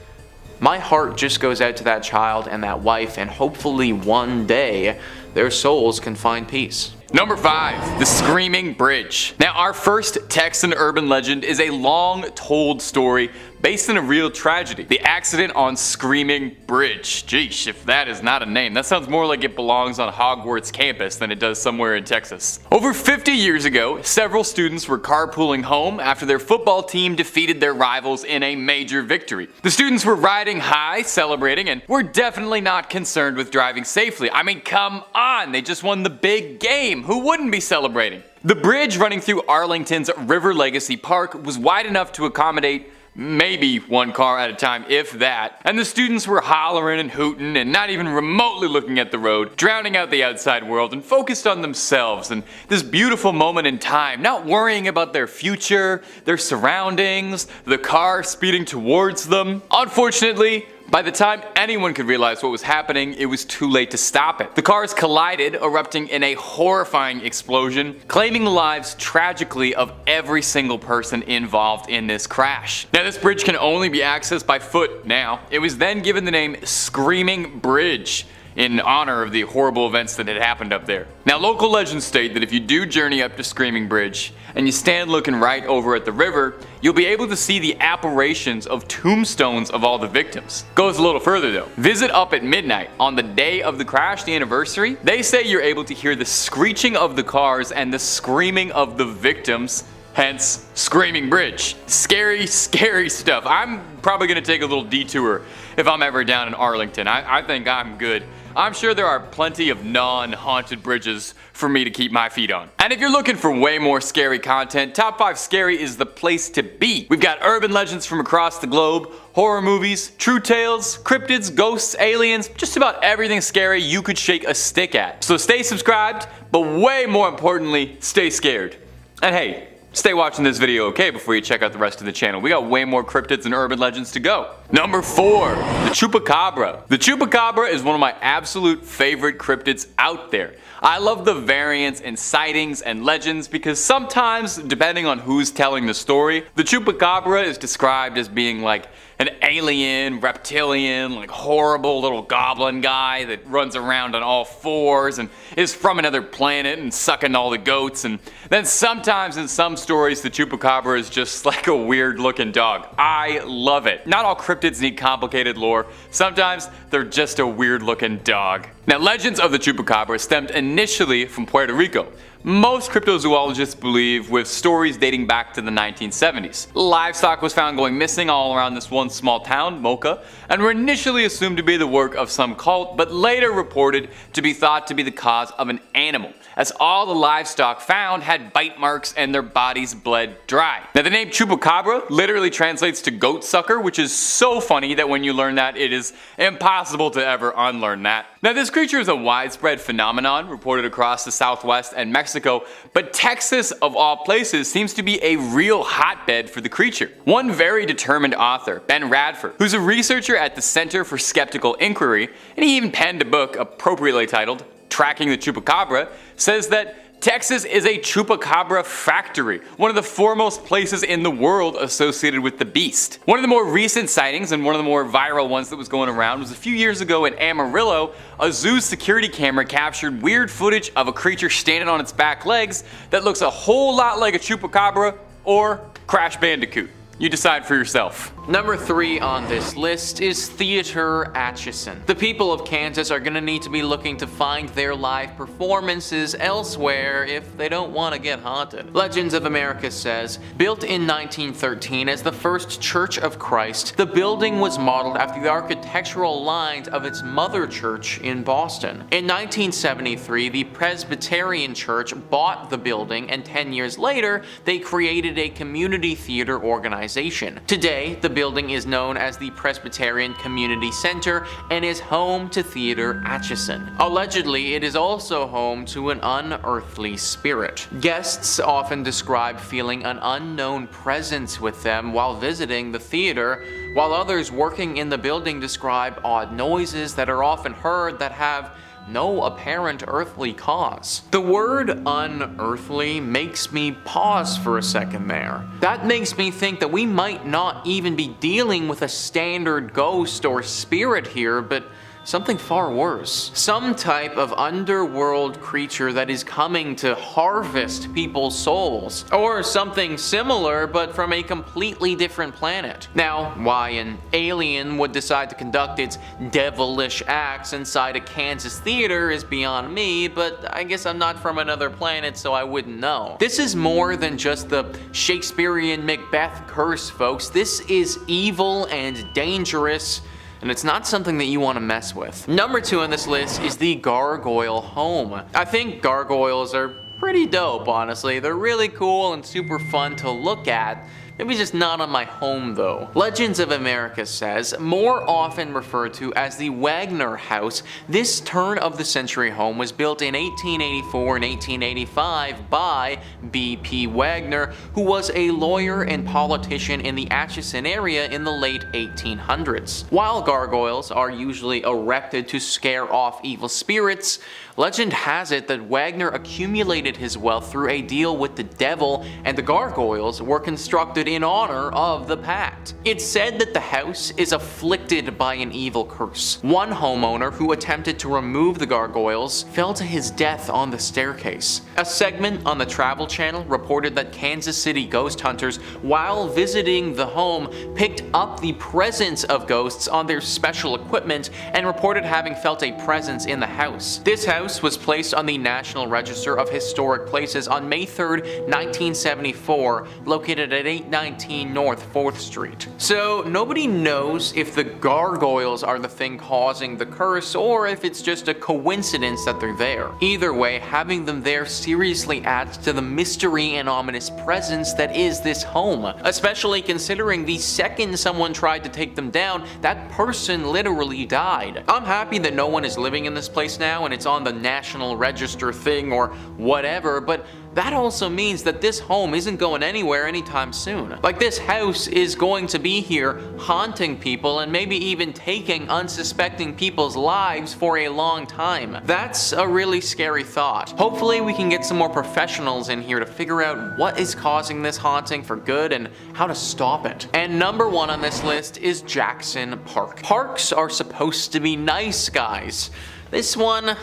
My heart just goes out to that child and that wife, and hopefully one day their souls can find peace. Number 5, the Screaming Bridge. Now, our first Texan urban legend is a long-told story based on a real tragedy. The accident on Screaming Bridge. Geesh, if that is not a name, that sounds more like it belongs on Hogwarts campus than it does somewhere in Texas. Over 50 years ago, several students were carpooling home after their football team defeated their rivals in a major victory. The students were riding high, celebrating, and were definitely not concerned with driving safely. I mean, come on, they just won the big game. Who wouldn't be celebrating? The bridge running through Arlington's River Legacy Park was wide enough to accommodate maybe one car at a time, if that. And the students were hollering and hooting and not even remotely looking at the road, drowning out the outside world and focused on themselves and this beautiful moment in time, not worrying about their future, their surroundings, the car speeding towards them. Unfortunately, by the time anyone could realize what was happening, it was too late to stop it. The cars collided, erupting in a horrifying explosion, claiming the lives tragically of every single person involved in this crash. Now, this bridge can only be accessed by foot now. It was then given the name Screaming Bridge. in honor of the horrible events that had happened up there. Now, local legends state that if you do journey up to Screaming Bridge and you stand looking right over at the river, you'll be able to see the apparitions of tombstones of all the victims. Goes a little further though. Visit up at midnight on the day of the crash, the anniversary. They say you're able to hear the screeching of the cars and the screaming of the victims. Hence, Screaming Bridge. Scary, scary stuff. I'm probably gonna take a little detour if I'm ever down in Arlington. I think I'm good. I'm sure there are plenty of non-haunted bridges for me to keep my feet on. And if you're looking for way more scary content, Top 5 Scary is the place to be. We've got urban legends from across the globe, horror movies, true tales, cryptids, ghosts, aliens, just about everything scary you could shake a stick at. So stay subscribed, but way more importantly, stay scared. And hey, stay watching this video, okay, before you check out the rest of the channel. We got way more cryptids and urban legends to go. Number 4, the Chupacabra. The Chupacabra is one of my absolute favorite cryptids out there. I love the variants and sightings and legends because sometimes, depending on who's telling the story, the Chupacabra is described as being like an alien, reptilian, like horrible little goblin guy that runs around on all fours and is from another planet and sucking all the goats. And then sometimes in some stories, the Chupacabra is just like a weird looking dog. I love it. Not all cryptids need complicated lore. Sometimes they're just a weird looking dog. Now, legends of the Chupacabra stemmed initially from Puerto Rico. Most cryptozoologists believe with stories dating back to the 1970s. Livestock was found going missing all around this one small town, Mocha, and were initially assumed to be the work of some cult, but later reported to be thought to be the cause of an animal, as all the livestock found had bite marks and their bodies bled dry. Now, the name Chupacabra literally translates to goat sucker, which is so funny that when you learn that, it is impossible to ever unlearn that. Now, this creature is a widespread phenomenon reported across the Southwest and Mexico, but Texas, of all places, seems to be a real hotbed for the creature. One very determined author, Ben Radford, who's a researcher at the Center for Skeptical Inquiry, and he even penned a book appropriately titled Tracking the Chupacabra, says that Texas is a Chupacabra factory, one of the foremost places in the world associated with the beast. One of the more recent sightings and one of the more viral ones that was going around was a few years ago in Amarillo. A zoo's security camera captured weird footage of a creature standing on its back legs that looks a whole lot like a Chupacabra or Crash Bandicoot. You decide for yourself. Number 3 on this list is Theater Atchison. The people of Kansas are gonna need to be looking to find their live performances elsewhere if they don't want to get haunted. Legends of America says, built in 1913 as the first Church of Christ, the building was modeled after the architectural lines of its mother church in Boston. In 1973, the Presbyterian Church bought the building, and 10 years later, they created a community theater organization. Today, the building is known as the Presbyterian Community Center and is home to Theater Atchison. Allegedly, it is also home to an unearthly spirit. Guests often describe feeling an unknown presence with them while visiting the theater, while others working in the building describe odd noises that are often heard that have no apparent earthly cause. The word unearthly makes me pause for a second there. That makes me think that we might not even be dealing with a standard ghost or spirit here, but something far worse. Some type of underworld creature that is coming to harvest people's souls. Or something similar, but from a completely different planet. Now, why an alien would decide to conduct its devilish acts inside a Kansas theater is beyond me, but I guess I'm not from another planet, so I wouldn't know. This is more than just the Shakespearean Macbeth curse, folks. This is evil and dangerous, and it's not something that you want to mess with. Number 2 on this list is the Gargoyle Home. I think gargoyles are pretty dope, honestly. They're really cool and super fun to look at. Maybe just not on my home though. Legends of America says, more often referred to as the Wagner House, this turn of the century home was built in 1884 and 1885 by B.P. Wagner, who was a lawyer and politician in the Atchison area in the late 1800s. While gargoyles are usually erected to scare off evil spirits, Legend has it that Wagner accumulated his wealth through a deal with the devil, and the gargoyles were constructed in honor of the pact. It's said that the house is afflicted by an evil curse. One homeowner who attempted to remove the gargoyles fell to his death on the staircase. A segment on the Travel Channel reported that Kansas City ghost hunters, while visiting the home, picked up the presence of ghosts on their special equipment and reported having felt a presence in the house. This house was placed on the National Register of Historic Places on May 3rd, 1974, located at 819 North 4th Street. So nobody knows if the gargoyles are the thing causing the curse or if it's just a coincidence that they're there. Either way, having them there seriously adds to the mystery and ominous presence that is this home, especially considering the second someone tried to take them down, that person literally died. I'm happy that no one is living in this place now and it's on the National Register thing or whatever, but that also means that this home isn't going anywhere anytime soon. Like, this house is going to be here haunting people and maybe even taking unsuspecting people's lives for a long time. That's a really scary thought. Hopefully we can get some more professionals in here to figure out what is causing this haunting for good and how to stop it. And number 1 on this list is Jackson Park. Parks are supposed to be nice, guys. This one,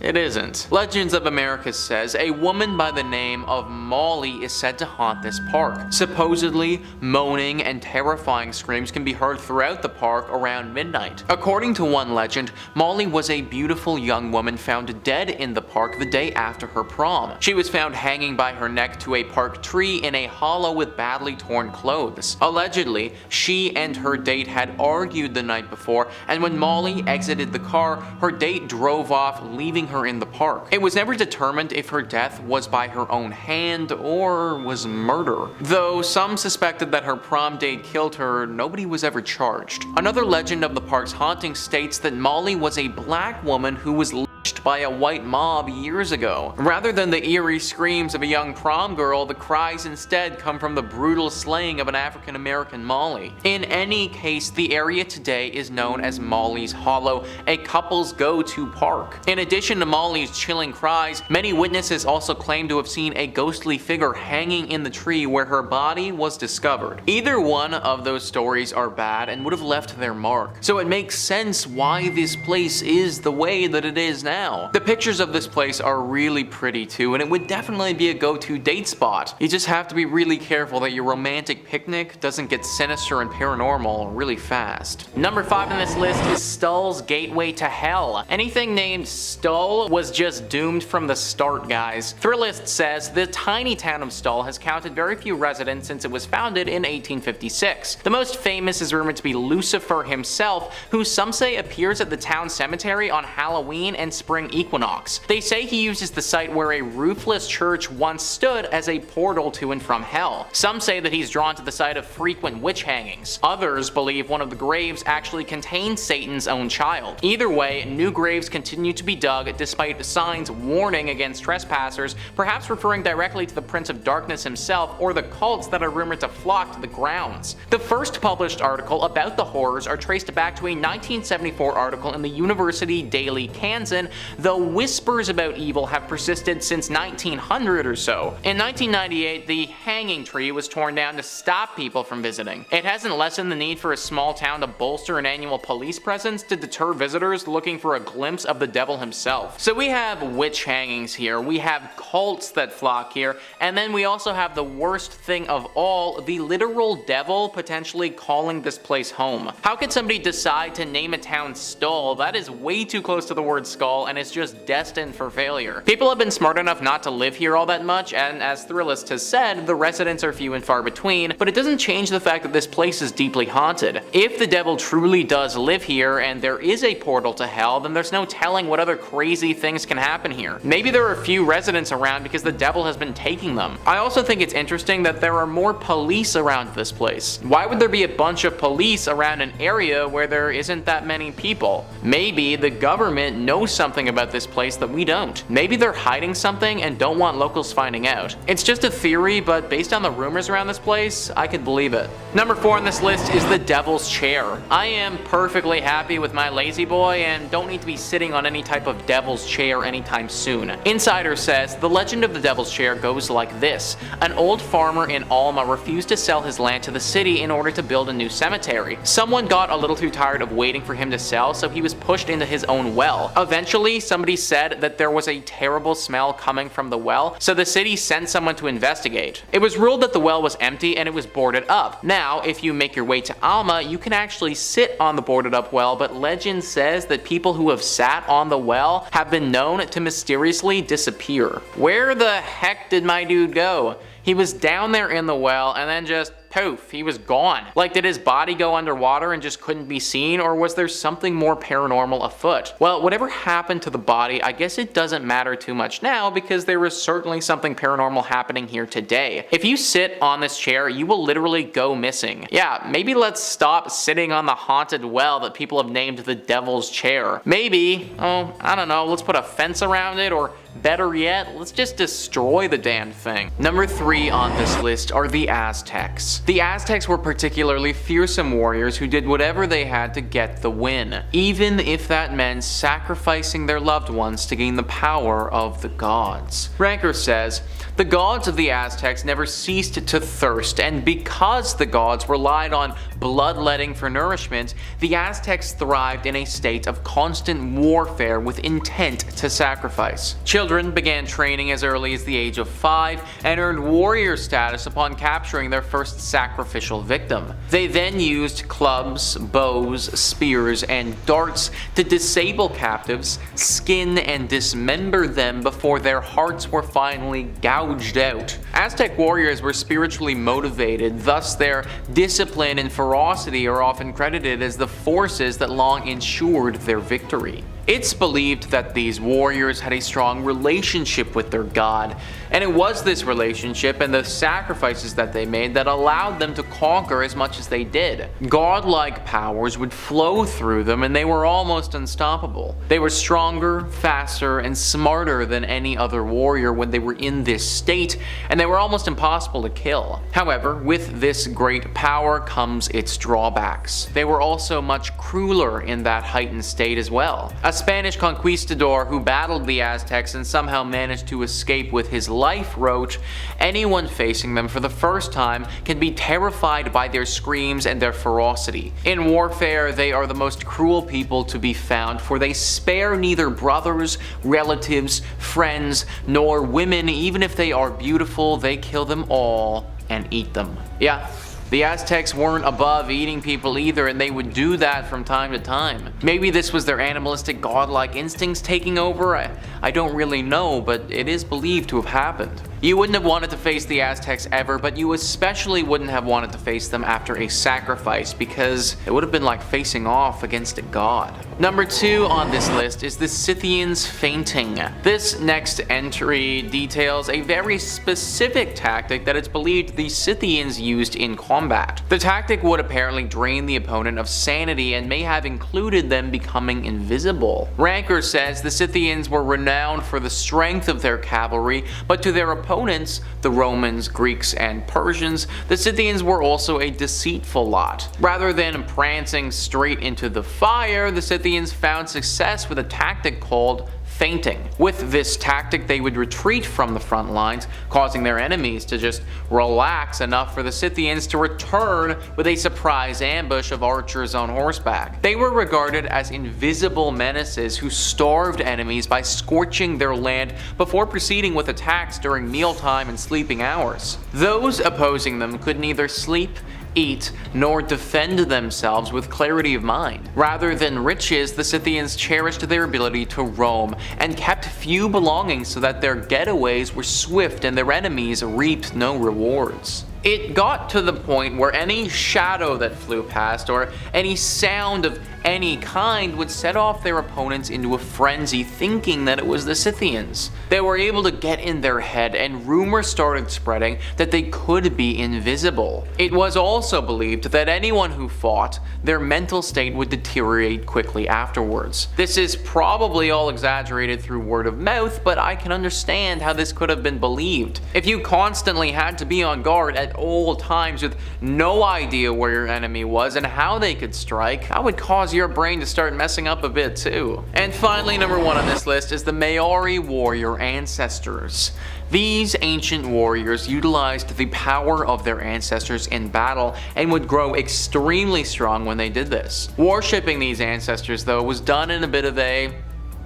it isn't. Legends of America says a woman by the name of Molly is said to haunt this park. Supposedly, moaning and terrifying screams can be heard throughout the park around midnight. According to one legend, Molly was a beautiful young woman found dead in the park the day after her prom. She was found hanging by her neck to a park tree in a hollow with badly torn clothes. Allegedly, she and her date had argued the night before, and when Molly exited the car, her date drove off, leaving her in the park. It was never determined if her death was by her own hand or was murder. Though some suspected that her prom date killed her, nobody was ever charged. Another legend of the park's haunting states that Molly was a black woman who was lynched by a white mob years ago. Rather than the eerie screams of a young prom girl, the cries instead come from the brutal slaying of an African American Molly. In any case, the area today is known as Molly's Hollow, a couple's go-to park. In addition to Molly's chilling cries, many witnesses also claim to have seen a ghostly figure hanging in the tree where her body was discovered. Either one of those stories are bad and would have left their mark, so it makes sense why this place is the way that it is now. The pictures of this place are really pretty too, and it would definitely be a go-to date spot. You just have to be really careful that your romantic picnic doesn't get sinister and paranormal really fast. Number 5 on this list is Stull's Gateway to Hell. Anything named Stull was just doomed from the start, guys. Thrillist says the tiny town of Stull has counted very few residents since it was founded in 1856. The most famous is rumored to be Lucifer himself, who some say appears at the town cemetery on Halloween and spring equinox. They say he uses the site where a roofless church once stood as a portal to and from hell. Some say that he's drawn to the site of frequent witch hangings. Others believe one of the graves actually contains Satan's own child. Either way, new graves continue to be dug despite signs warning against trespassers, perhaps referring directly to the Prince of Darkness himself or the cults that are rumored to flock to the grounds. The first published article about the horrors are traced back to a 1974 article in the University Daily Kansan, though whispers about evil have persisted since 1900 or so. In 1998, the hanging tree was torn down to stop people from visiting. It hasn't lessened the need for a small town to bolster an annual police presence to deter visitors looking for a glimpse of the devil himself. So we have witch hangings here, we have cults that flock here, and then we also have the worst thing of all, the literal devil potentially calling this place home. How could somebody decide to name a town Stull? That is way too close to the word skull, and it's just destined for failure. People have been smart enough not to live here all that much, and as Thrillist has said, the residents are few and far between, but it doesn't change the fact that this place is deeply haunted. If the devil truly does live here, and there is a portal to hell, then there's no telling what other crazy things can happen here. Maybe there are few residents around because the devil has been taking them. I also think it's interesting that there are more police around this place. Why would there be a bunch of police around an area where there isn't that many people? Maybe the government knows something something about this place that we don't. Maybe they're hiding something and don't want locals finding out. It's just a theory, but based on the rumors around this place, I could believe it. Number 4 on this list is the Devil's Chair. I am perfectly happy with my lazy boy and don't need to be sitting on any type of Devil's Chair anytime soon. Insider says the legend of the Devil's Chair goes like this. An old farmer in Alma refused to sell his land to the city in order to build a new cemetery. Someone got a little too tired of waiting for him to sell, so he was pushed into his own well. Eventually, somebody said that there was a terrible smell coming from the well, so the city sent someone to investigate. It was ruled that the well was empty and it was boarded up. Now, if you make your way to Alma, you can actually sit on the boarded up well, but legend says that people who have sat on the well have been known to mysteriously disappear. Where the heck did my dude go? He was down there in the well and then just poof, he was gone. Like, did his body go underwater and just couldn't be seen, or was there something more paranormal afoot? Well, whatever happened to the body, I guess it doesn't matter too much now because there is certainly something paranormal happening here today. If you sit on this chair, you will literally go missing. Yeah, maybe let's stop sitting on the haunted well that people have named the Devil's Chair. Maybe, oh, I don't know, let's put a fence around it, or better yet, let's just destroy the damn thing. Number 3 on this list are the Aztecs. The Aztecs were particularly fearsome warriors who did whatever they had to get the win, even if that meant sacrificing their loved ones to gain the power of the gods. Ranker says, the gods of the Aztecs never ceased to thirst, and because the gods relied on bloodletting for nourishment, the Aztecs thrived in a state of constant warfare with intent to sacrifice. Children began training as early as the age of 5 and earned warrior status upon capturing their first sacrificial victim. They then used clubs, bows, spears, and darts to disable captives, skin and dismember them before their hearts were finally gouged out. Aztec warriors were spiritually motivated, thus their discipline and ferocity are often credited as the forces that long ensured their victory. It's believed that these warriors had a strong relationship with their god, and it was this relationship and the sacrifices that they made that allowed them to conquer as much as they did. Godlike powers would flow through them and they were almost unstoppable. They were stronger, faster, and smarter than any other warrior when they were in this state, and they were almost impossible to kill. However, with this great power comes its drawbacks. They were also much crueler in that heightened state as well. A Spanish conquistador who battled the Aztecs and somehow managed to escape with his life wrote, anyone facing them for the first time can be terrified by their screams and their ferocity. In warfare, they are the most cruel people to be found, for they spare neither brothers, relatives, friends, nor women. Even if they are beautiful, they kill them all and eat them. Yeah. The Aztecs weren't above eating people either, and they would do that from time to time. Maybe this was their animalistic godlike instincts taking over? I don't really know, but it is believed to have happened. You wouldn't have wanted to face the Aztecs ever, but you especially wouldn't have wanted to face them after a sacrifice, because it would have been like facing off against a god. Number 2 on this list is the Scythians fainting. This next entry details a very specific tactic that it's believed the Scythians used in combat. The tactic would apparently drain the opponent of sanity and may have included them becoming invisible. Ranker says the Scythians were renowned for the strength of their cavalry, but to their opponents, the Romans, Greeks, and Persians, the Scythians were also a deceitful lot. Rather than prancing straight into the fire, the Scythians found success with a tactic called fainting. With this tactic, they would retreat from the front lines, causing their enemies to just relax enough for the Scythians to return with a surprise ambush of archers on horseback. They were regarded as invisible menaces who starved enemies by scorching their land before proceeding with attacks during mealtime and sleeping hours. Those opposing them could neither sleep, eat, nor defend themselves with clarity of mind. Rather than riches, the Scythians cherished their ability to roam and kept few belongings so that their getaways were swift and their enemies reaped no rewards. It got to the point where any shadow that flew past or any sound of any kind would set off their opponents into a frenzy thinking that it was the Scythians. They were able to get in their head and rumors started spreading that they could be invisible. It was also believed that anyone who fought, their mental state would deteriorate quickly afterwards. This is probably all exaggerated through word of mouth, but I can understand how this could have been believed. If you constantly had to be on guard at all times with no idea where your enemy was and how they could strike, that would cause your brain to start messing up a bit too. And finally, number 1 on this list is the Maori warrior ancestors. These ancient warriors utilized the power of their ancestors in battle and would grow extremely strong when they did this. Worshipping these ancestors, though, was done in a bit of a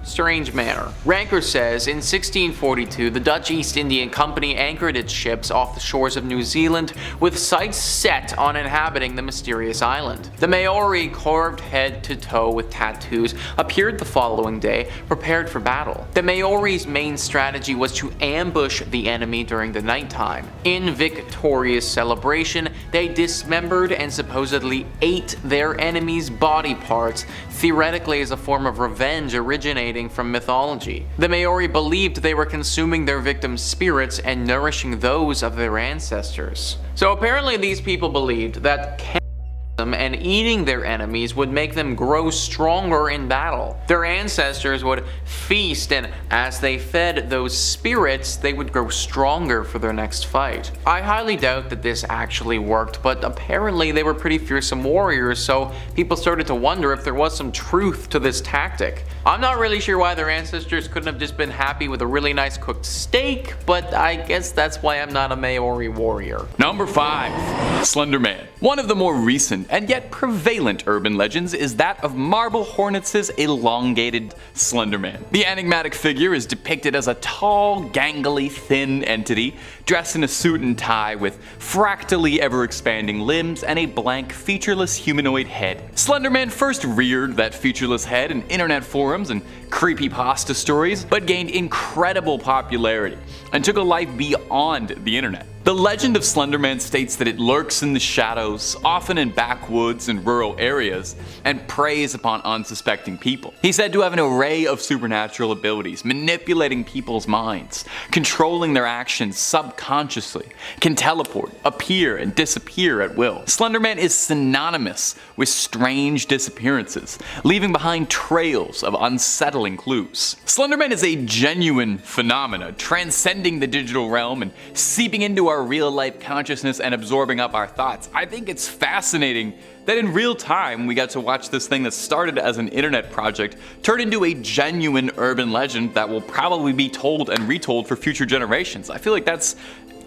strange manner. Ranker says in 1642 the Dutch East India Company anchored its ships off the shores of New Zealand with sights set on inhabiting the mysterious island. The Maori, carved head to toe with tattoos, appeared the following day, prepared for battle. The Maori's main strategy was to ambush the enemy during the nighttime. In victorious celebration, they dismembered and supposedly ate their enemy's body parts, theoretically as a form of revenge originating from mythology. The Maori believed they were consuming their victims' spirits and nourishing those of their ancestors. So apparently these people believed that and eating their enemies would make them grow stronger in battle. Their ancestors would feast, and as they fed those spirits, they would grow stronger for their next fight. I highly doubt that this actually worked, but apparently they were pretty fearsome warriors, so people started to wonder if there was some truth to this tactic. I'm not really sure why their ancestors couldn't have just been happy with a really nice cooked steak, but I guess that's why I'm not a Maori warrior. Number 5. Slender Man. One of the more recent and yet prevalent urban legends is that of Marble Hornets' elongated Slender Man. The enigmatic figure is depicted as a tall, gangly, thin entity dressed in a suit and tie with fractally ever-expanding limbs and a blank, featureless humanoid head. Slender Man first reared that featureless head in internet forums and creepypasta stories, but gained incredible popularity and took a life beyond the internet. The legend of Slender Man states that it lurks in the shadows, often in backwoods and rural areas, and preys upon unsuspecting people. He's said to have an array of supernatural abilities, manipulating people's minds, controlling their actions subconsciously, can teleport, appear, and disappear at will. Slender Man is synonymous with strange disappearances, leaving behind trails of unsettling clues. Slender Man is a genuine phenomenon, transcending the digital realm and seeping into our real-life consciousness and absorbing up our thoughts. I think it's fascinating that in real time we got to watch this thing that started as an internet project turn into a genuine urban legend that will probably be told and retold for future generations. I feel like that's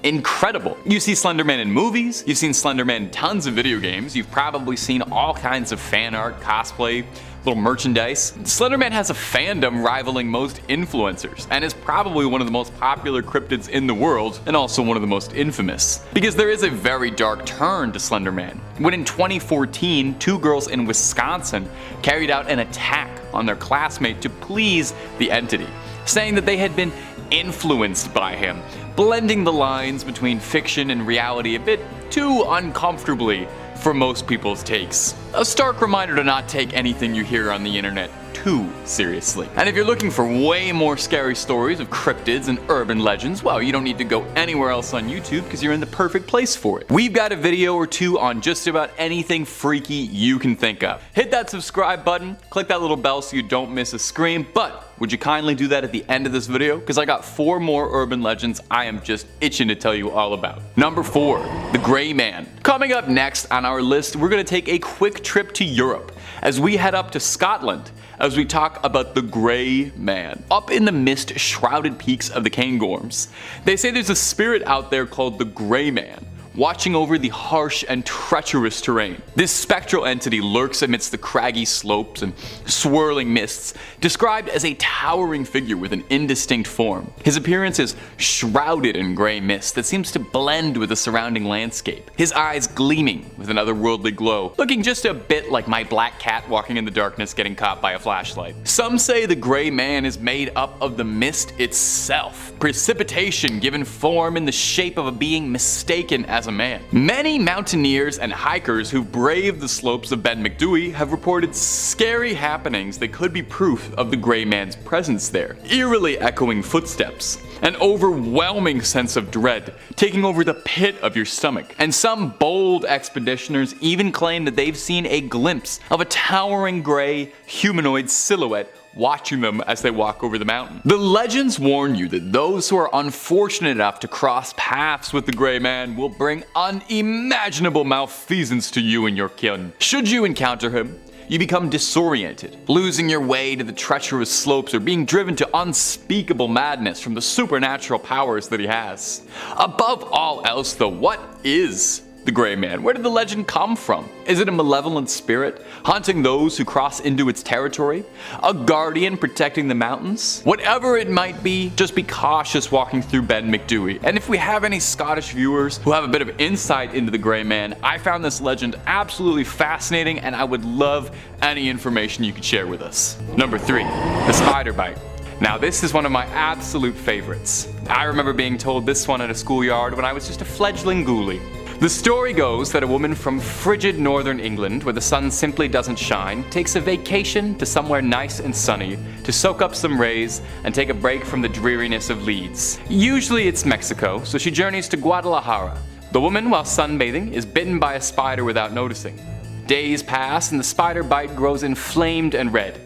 incredible. You see Slender Man in movies, you've seen Slender Man in tons of video games, you've probably seen all kinds of fan art, cosplay, little merchandise. Slender Man has a fandom rivaling most influencers, and is probably one of the most popular cryptids in the world, and also one of the most infamous. Because there is a very dark turn to Slender Man. When in 2014, 2 girls in Wisconsin carried out an attack on their classmate to please the entity, saying that they had been influenced by him, blending the lines between fiction and reality a bit too uncomfortably for most people's takes. A stark reminder to not take anything you hear on the internet too seriously. And if you're looking for way more scary stories of cryptids and urban legends, well, you don't need to go anywhere else on YouTube because you're in the perfect place for it. We've got a video or 2 on just about anything freaky you can think of. Hit that subscribe button, click that little bell so you don't miss a scream, but would you kindly do that at the end of this video? Because I got 4 more urban legends I am just itching to tell you all about. Number 4, the Gray Man. Coming up next on our list, we're going to take a quick trip to Europe as we head up to Scotland as we talk about the Gray Man. Up in the mist-shrouded peaks of the Cairngorms, they say there's a spirit out there called the Gray Man, watching over the harsh and treacherous terrain. This spectral entity lurks amidst the craggy slopes and swirling mists, described as a towering figure with an indistinct form. His appearance is shrouded in gray mist that seems to blend with the surrounding landscape, his eyes gleaming with an otherworldly glow, looking just a bit like my black cat walking in the darkness getting caught by a flashlight. Some say the Gray Man is made up of the mist itself, precipitation given form in the shape of a being mistaken as as a man. Many mountaineers and hikers who braved the slopes of Ben Macdui have reported scary happenings that could be proof of the Grey Man's presence there. Eerily echoing footsteps, an overwhelming sense of dread taking over the pit of your stomach, and some bold expeditioners even claim that they've seen a glimpse of a towering grey humanoid silhouette watching them as they walk over the mountain. The legends warn you that those who are unfortunate enough to cross paths with the Grey Man will bring unimaginable malfeasance to you and your kin. Should you encounter him, you become disoriented, losing your way to the treacherous slopes or being driven to unspeakable madness from the supernatural powers that he has. Above all else though, what is the Grey Man? Where did the legend come from? Is it a malevolent spirit haunting those who cross into its territory? A guardian protecting the mountains? Whatever it might be, just be cautious walking through Ben Macdui. And if we have any Scottish viewers who have a bit of insight into the Grey Man, I found this legend absolutely fascinating and I would love any information you could share with us. Number 3, the spider bite. Now this is one of my absolute favorites. I remember being told this one at a schoolyard when I was just a fledgling ghoulie. The story goes that a woman from frigid northern England, where the sun simply doesn't shine, takes a vacation to somewhere nice and sunny to soak up some rays and take a break from the dreariness of Leeds. Usually it's Mexico, so she journeys to Guadalajara. The woman, while sunbathing, is bitten by a spider without noticing. Days pass and the spider bite grows inflamed and red.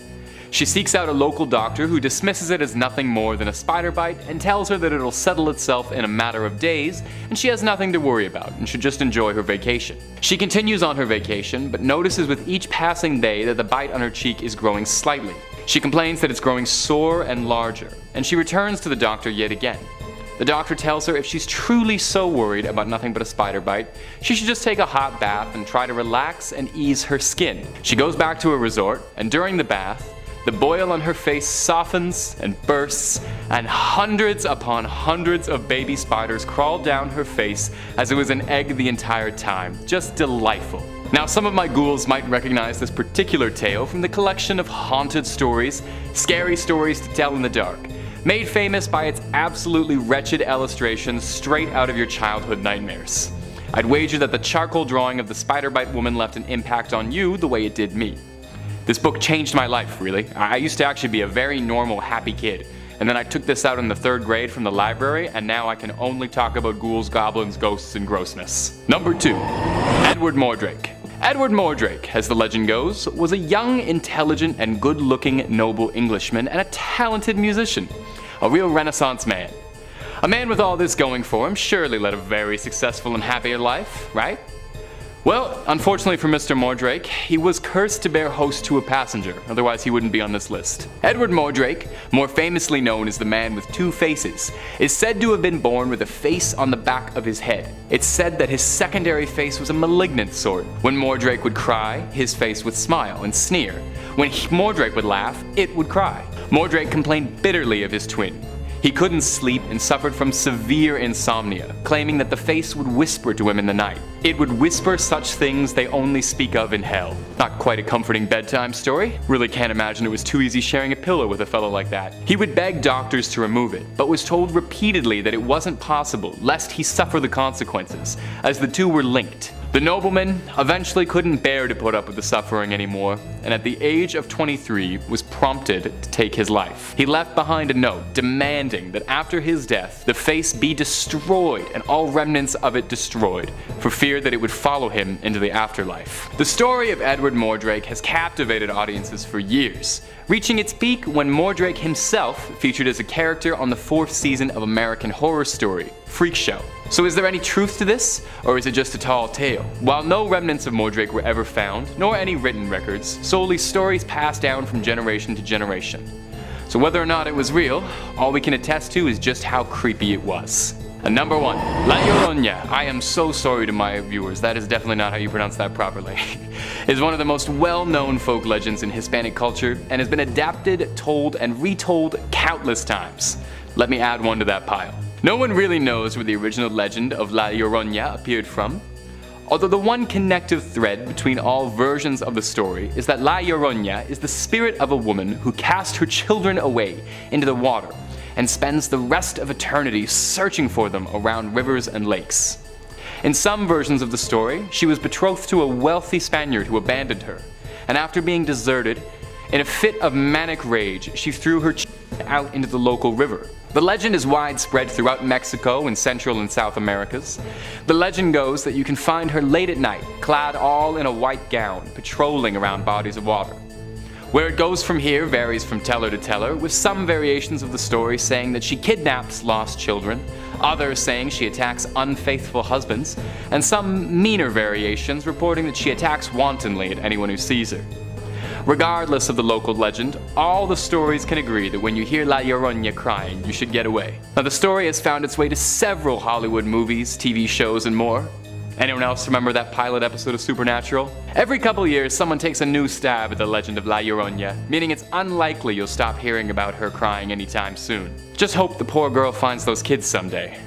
She seeks out a local doctor who dismisses it as nothing more than a spider bite and tells her that it'll settle itself in a matter of days and she has nothing to worry about and should just enjoy her vacation. She continues on her vacation but notices with each passing day that the bite on her cheek is growing slightly. She complains that it's growing sore and larger and she returns to the doctor yet again. The doctor tells her if she's truly so worried about nothing but a spider bite, she should just take a hot bath and try to relax and ease her skin. She goes back to a resort and during the bath, the boil on her face softens and bursts, and hundreds upon hundreds of baby spiders crawl down her face as it was an egg the entire time. Just delightful. Now some of my ghouls might recognize this particular tale from the collection of haunted stories, scary stories to tell in the dark, made famous by its absolutely wretched illustrations straight out of your childhood nightmares. I'd wager that the charcoal drawing of the spider bite woman left an impact on you the way it did me. This book changed my life, really. I used to actually be a very normal, happy kid. And then I took this out in the 3rd grade from the library, and now I can only talk about ghouls, goblins, ghosts, and grossness. Number 2, Edward Mordrake. Edward Mordrake, as the legend goes, was a young, intelligent, and good-looking noble Englishman and a talented musician. A real Renaissance man. A man with all this going for him surely led a very successful and happy life, right? Well, unfortunately for Mr. Mordrake, he was cursed to bear host to a passenger, otherwise he wouldn't be on this list. Edward Mordrake, more famously known as the man with 2 faces, is said to have been born with a face on the back of his head. It's said that his secondary face was a malignant sort. When Mordrake would cry, his face would smile and sneer. When Mordrake would laugh, it would cry. Mordrake complained bitterly of his twin. He couldn't sleep and suffered from severe insomnia, claiming that the face would whisper to him in the night. It would whisper such things they only speak of in hell. Not quite a comforting bedtime story. Really can't imagine it was too easy sharing a pillow with a fellow like that. He would beg doctors to remove it, but was told repeatedly that it wasn't possible lest he suffer the consequences, as the two were linked. The nobleman eventually couldn't bear to put up with the suffering anymore, and at the age of 23 was prompted to take his life. He left behind a note demanding that after his death, the face be destroyed and all remnants of it destroyed, for fear that it would follow him into the afterlife. The story of Edward Mordrake has captivated audiences for years, reaching its peak when Mordrake himself featured as a character on the 4th season of American Horror Story, Freak Show. So is there any truth to this, or is it just a tall tale? While no remnants of Mordrake were ever found, nor any written records, solely stories passed down from generation to generation. So whether or not it was real, all we can attest to is just how creepy it was. And number 1, La Llorona, I am so sorry to my viewers, that is definitely not how you pronounce that properly, is one of the most well-known folk legends in Hispanic culture and has been adapted, told, and retold countless times. Let me add one to that pile. No one really knows where the original legend of La Llorona appeared from, although the one connective thread between all versions of the story is that La Llorona is the spirit of a woman who cast her children away into the water and spends the rest of eternity searching for them around rivers and lakes. In some versions of the story, she was betrothed to a wealthy Spaniard who abandoned her, and after being deserted, in a fit of manic rage, she threw her out into the local river. The legend is widespread throughout Mexico and Central and South Americas. The legend goes that you can find her late at night, clad all in a white gown, patrolling around bodies of water. Where it goes from here varies from teller to teller, with some variations of the story saying that she kidnaps lost children, others saying she attacks unfaithful husbands, and some meaner variations reporting that she attacks wantonly at anyone who sees her. Regardless of the local legend, all the stories can agree that when you hear La Llorona crying, you should get away. Now, the story has found its way to several Hollywood movies, TV shows, and more. Anyone else remember that pilot episode of Supernatural? Every couple years, someone takes a new stab at the legend of La Llorona, meaning it's unlikely you'll stop hearing about her crying anytime soon. Just hope the poor girl finds those kids someday.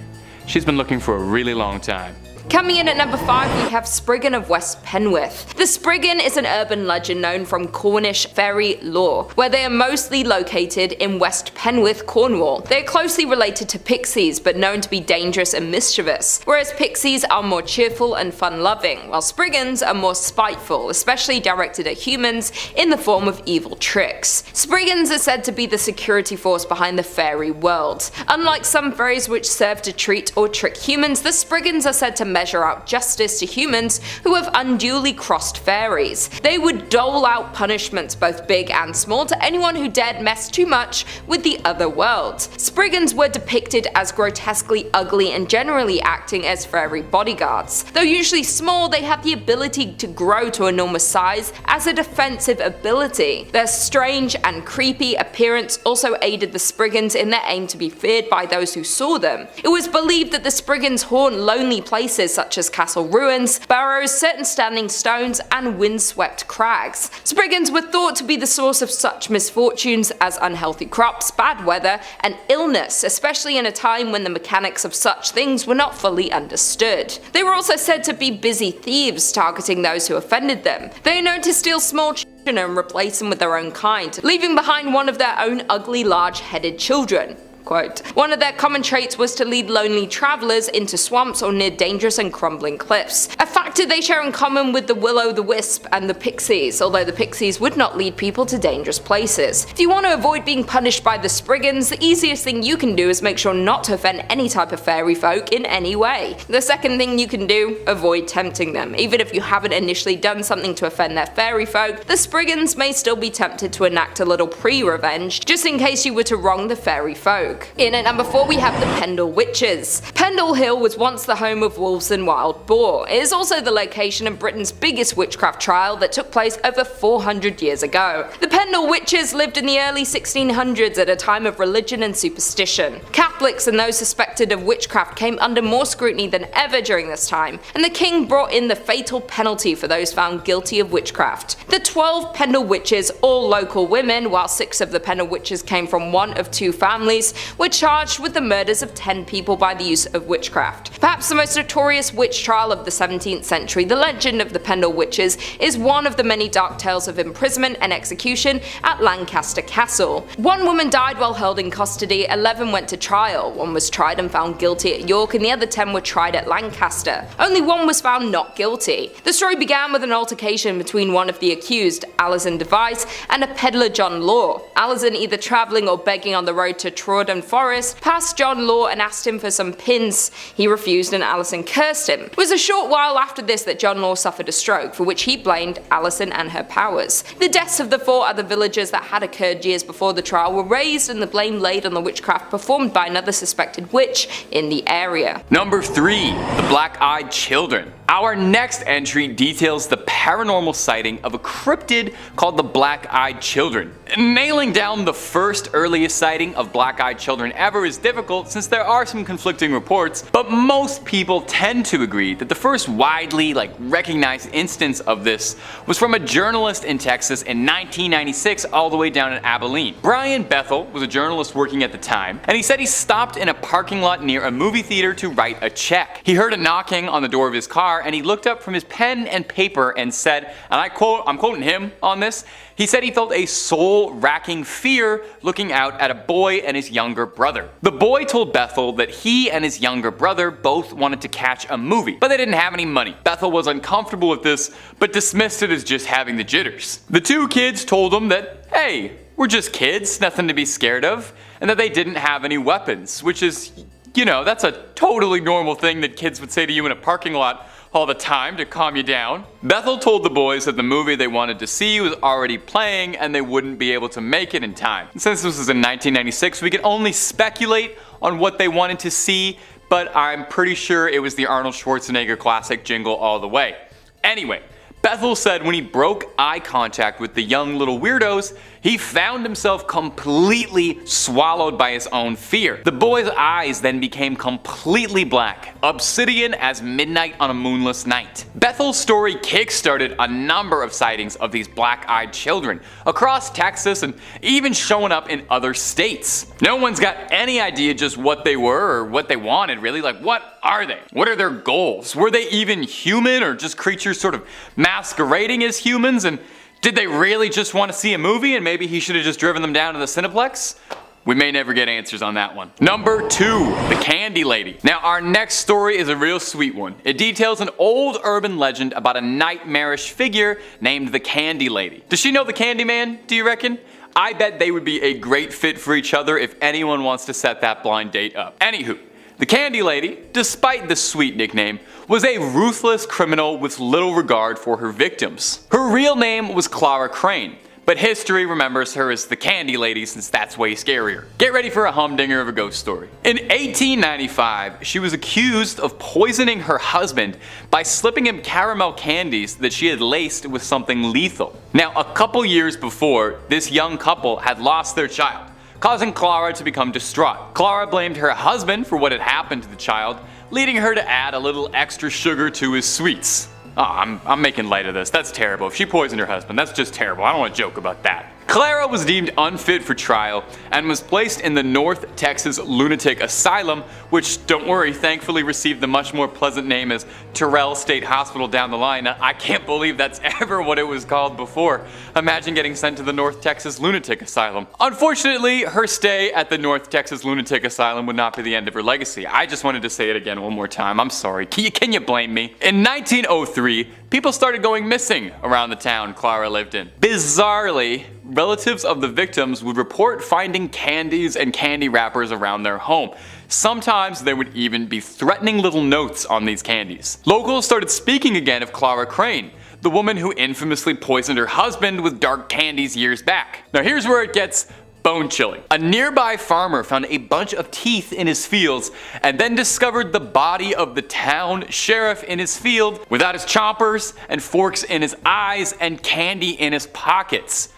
She's been looking for a really long time. Coming in at number 5, we have Spriggan of West Penwith. The Spriggan is an urban legend known from Cornish fairy lore, where they are mostly located in West Penwith, Cornwall. They are closely related to pixies, but known to be dangerous and mischievous, whereas pixies are more cheerful and fun-loving, while Spriggans are more spiteful, especially directed at humans in the form of evil tricks. Spriggans are said to be the security force behind the fairy world. Unlike some fairies which serve to treat or trick humans, the Spriggans are said to measure out justice to humans who have unduly crossed fairies. They would dole out punishments both big and small to anyone who dared mess too much with the other world. Spriggans were depicted as grotesquely ugly and generally acting as fairy bodyguards. Though usually small, they had the ability to grow to enormous size as a defensive ability. Their strange and creepy appearance also aided the Spriggans in their aim to be feared by those who saw them. It was believed that the Spriggans haunt lonely places such as castle ruins, burrows, certain standing stones, and windswept crags. Spriggans were thought to be the source of such misfortunes as unhealthy crops, bad weather, and illness, especially in a time when the mechanics of such things were not fully understood. They were also said to be busy thieves, targeting those who offended them. They are known to steal small children and replace them with their own kind, leaving behind one of their own ugly large-headed children. Quote, one of their common traits was to lead lonely travelers into swamps or near dangerous and crumbling cliffs, a factor they share in common with the will-o'-the-wisp and the pixies, although the pixies would not lead people to dangerous places. If you want to avoid being punished by the Spriggans, the easiest thing you can do is make sure not to offend any type of fairy folk in any way. The second thing you can do, avoid tempting them. Even if you haven't initially done something to offend their fairy folk, the Spriggans may still be tempted to enact a little pre-revenge, just in case you were to wrong the fairy folk. In at number 4 we have the Pendle Witches. Pendle Hill was once the home of wolves and wild boar. It is also the location of Britain's biggest witchcraft trial that took place over 400 years ago. The Pendle Witches lived in the early 1600s at a time of religion and superstition. Catholics and those suspected of witchcraft came under more scrutiny than ever during this time, and the king brought in the fatal penalty for those found guilty of witchcraft. The 12 Pendle Witches, all local women, while 6 of the Pendle Witches came from one of 2 families, were charged with the murders of 10 people by the use of witchcraft. Perhaps the most notorious witch trial of the 17th century, the legend of the Pendle Witches, is one of the many dark tales of imprisonment and execution at Lancaster Castle. 1 woman died while held in custody, 11 went to trial, 1 was tried and found guilty at York, and the other 10 were tried at Lancaster. Only 1 was found not guilty. The story began with an altercation between one of the accused, Alison Device, and a peddler John Law. Alison, either travelling or begging on the road to Trawden Forest, passed John Law and asked him for some pins. He refused and Alison cursed him. It was a short while after this that John Law suffered a stroke, for which he blamed Alison and her powers. The deaths of the 4 other villagers that had occurred years before the trial were raised and the blame laid on the witchcraft performed by another suspected witch in the area. Number 3. The Black-Eyed Children. Our next entry details the paranormal sighting of a cryptid called the Black-Eyed Children. Nailing down the first earliest sighting of Black-Eyed Children ever is difficult since there are some conflicting reports, but most people tend to agree that the first widely recognized instance of this was from a journalist in Texas in 1996 all the way down in Abilene. Brian Bethel was a journalist working at the time, and he said he stopped in a parking lot near a movie theater to write a check. He heard a knocking on the door of his car and he looked up from his pen and paper and said, and I quote, I'm quoting him on this, he said he felt a soul-racking fear looking out at a boy and his younger brother. The boy told Bethel that he and his younger brother both wanted to catch a movie, but they didn't have any money. Bethel was uncomfortable with this, but dismissed it as just having the jitters. The two kids told him that, hey, we're just kids, nothing to be scared of, and that they didn't have any weapons, which is, you know, that's a totally normal thing that kids would say to you in a parking lot all the time to calm you down. Bethel told the boys that the movie they wanted to see was already playing and they wouldn't be able to make it in time. And since this was in 1996, we can only speculate on what they wanted to see, but I'm pretty sure it was the Arnold Schwarzenegger classic Jingle All the Way. Anyway, Bethel said when he broke eye contact with the young little weirdos, he found himself completely swallowed by his own fear. The boy's eyes then became completely black, obsidian as midnight on a moonless night. Bethel's story kickstarted a number of sightings of these black-eyed children across Texas and even showing up in other states. No one's got any idea just what they were or what they wanted really. Like, what are they? What are their goals? Were they even human or just creatures sort of masquerading as humans? And did they really just want to see a movie and maybe he should have just driven them down to the Cineplex? We may never get answers on that one. Number 2, the Candy Lady. Now our next story is a real sweet one. It details an old urban legend about a nightmarish figure named the Candy Lady. Does she know the Candy Man, do you reckon? I bet they would be a great fit for each other if anyone wants to set that blind date up. Anywho, the Candy Lady, despite the sweet nickname, was a ruthless criminal with little regard for her victims. Her real name was Clara Crane, but history remembers her as the Candy Lady since that's way scarier. Get ready for a humdinger of a ghost story. In 1895, she was accused of poisoning her husband by slipping him caramel candies that she had laced with something lethal. Now, a couple years before, this young couple had lost their child, causing Clara to become distraught. Clara blamed her husband for what had happened to the child, leading her to add a little extra sugar to his sweets. Oh, I'm making light of this. That's terrible. If she poisoned her husband, that's just terrible. I don't want to joke about that. Clara was deemed unfit for trial and was placed in the North Texas Lunatic Asylum, which, don't worry, thankfully received the much more pleasant name as Terrell State Hospital down the line. I can't believe that's ever what it was called before. Imagine getting sent to the North Texas Lunatic Asylum. Unfortunately, her stay at the North Texas Lunatic Asylum would not be the end of her legacy. I just wanted to say it again one more time. I'm sorry. Can you blame me? In 1903, people started going missing around the town Clara lived in. Bizarrely, relatives of the victims would report finding candies and candy wrappers around their home. Sometimes there would even be threatening little notes on these candies. Locals started speaking again of Clara Crane, the woman who infamously poisoned her husband with dark candies years back. Now here's where it gets bone-chilling. A nearby farmer found a bunch of teeth in his fields and then discovered the body of the town sheriff in his field without his choppers and forks in his eyes and candy in his pockets.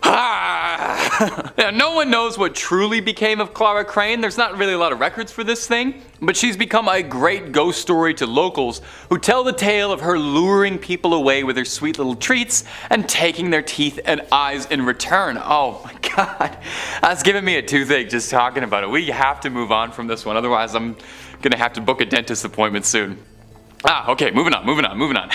Now, no one knows what truly became of Clara Crane. There's not really a lot of records for this thing, but she's become a great ghost story to locals who tell the tale of her luring people away with her sweet little treats and taking their teeth and eyes in return. Oh my god, that's giving me a toothache just talking about it. We have to move on from this one, otherwise I'm gonna have to book a dentist appointment soon. Okay, moving on.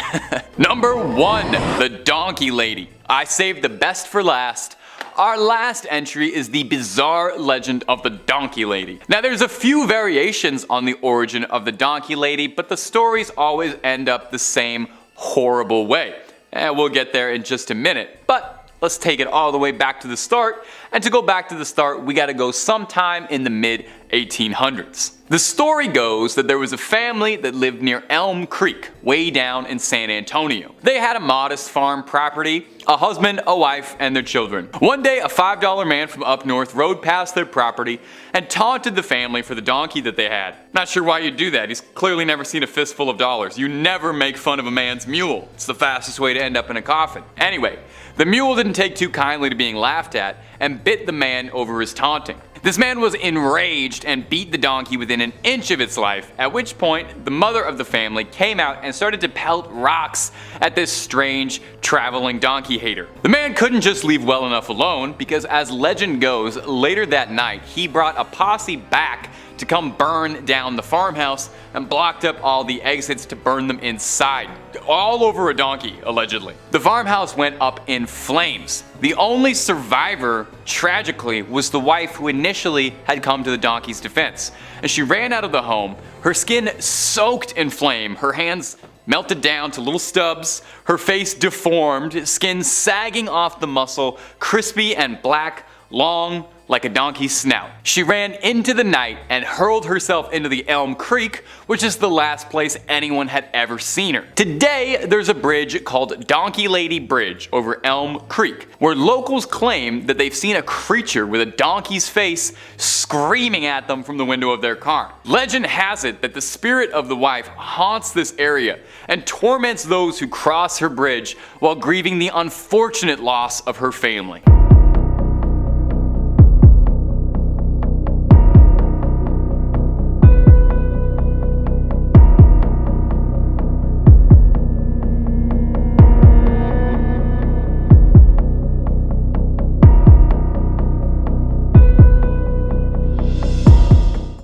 Number 1, the Donkey Lady. I saved the best for last. Our last entry is the bizarre legend of the Donkey Lady. Now there's a few variations on the origin of the Donkey Lady, but the stories always end up the same horrible way. And we'll get there in just a minute, but let's take it all the way back to the start. And to go back to the start, we gotta go sometime in the mid-1800s. The story goes that there was a family that lived near Elm Creek, way down in San Antonio. They had a modest farm property, a husband, a wife, and their children. One day, a $5 man from up north rode past their property and taunted the family for the donkey that they had. Not sure why you'd do that. He's clearly never seen a fistful of dollars. You never make fun of a man's mule. It's the fastest way to end up in a coffin. Anyway, the mule didn't take too kindly to being laughed at and bit the man over his taunting. This man was enraged and beat the donkey within an inch of its life, at which point the mother of the family came out and started to pelt rocks at this strange traveling donkey hater. The man couldn't just leave well enough alone, because as legend goes, later that night he brought a posse back to come burn down the farmhouse and blocked up all the exits to burn them inside, all over a donkey, allegedly. The farmhouse went up in flames. The only survivor, tragically, was the wife who initially had come to the donkey's defense. As she ran out of the home, her skin soaked in flame, her hands melted down to little stubs, her face deformed, skin sagging off the muscle, crispy and black, long, like a donkey's snout. She ran into the night and hurled herself into the Elm Creek, which is the last place anyone had ever seen her. Today, there's a bridge called Donkey Lady Bridge over Elm Creek, where locals claim that they've seen a creature with a donkey's face screaming at them from the window of their car. Legend has it that the spirit of the wife haunts this area and torments those who cross her bridge while grieving the unfortunate loss of her family.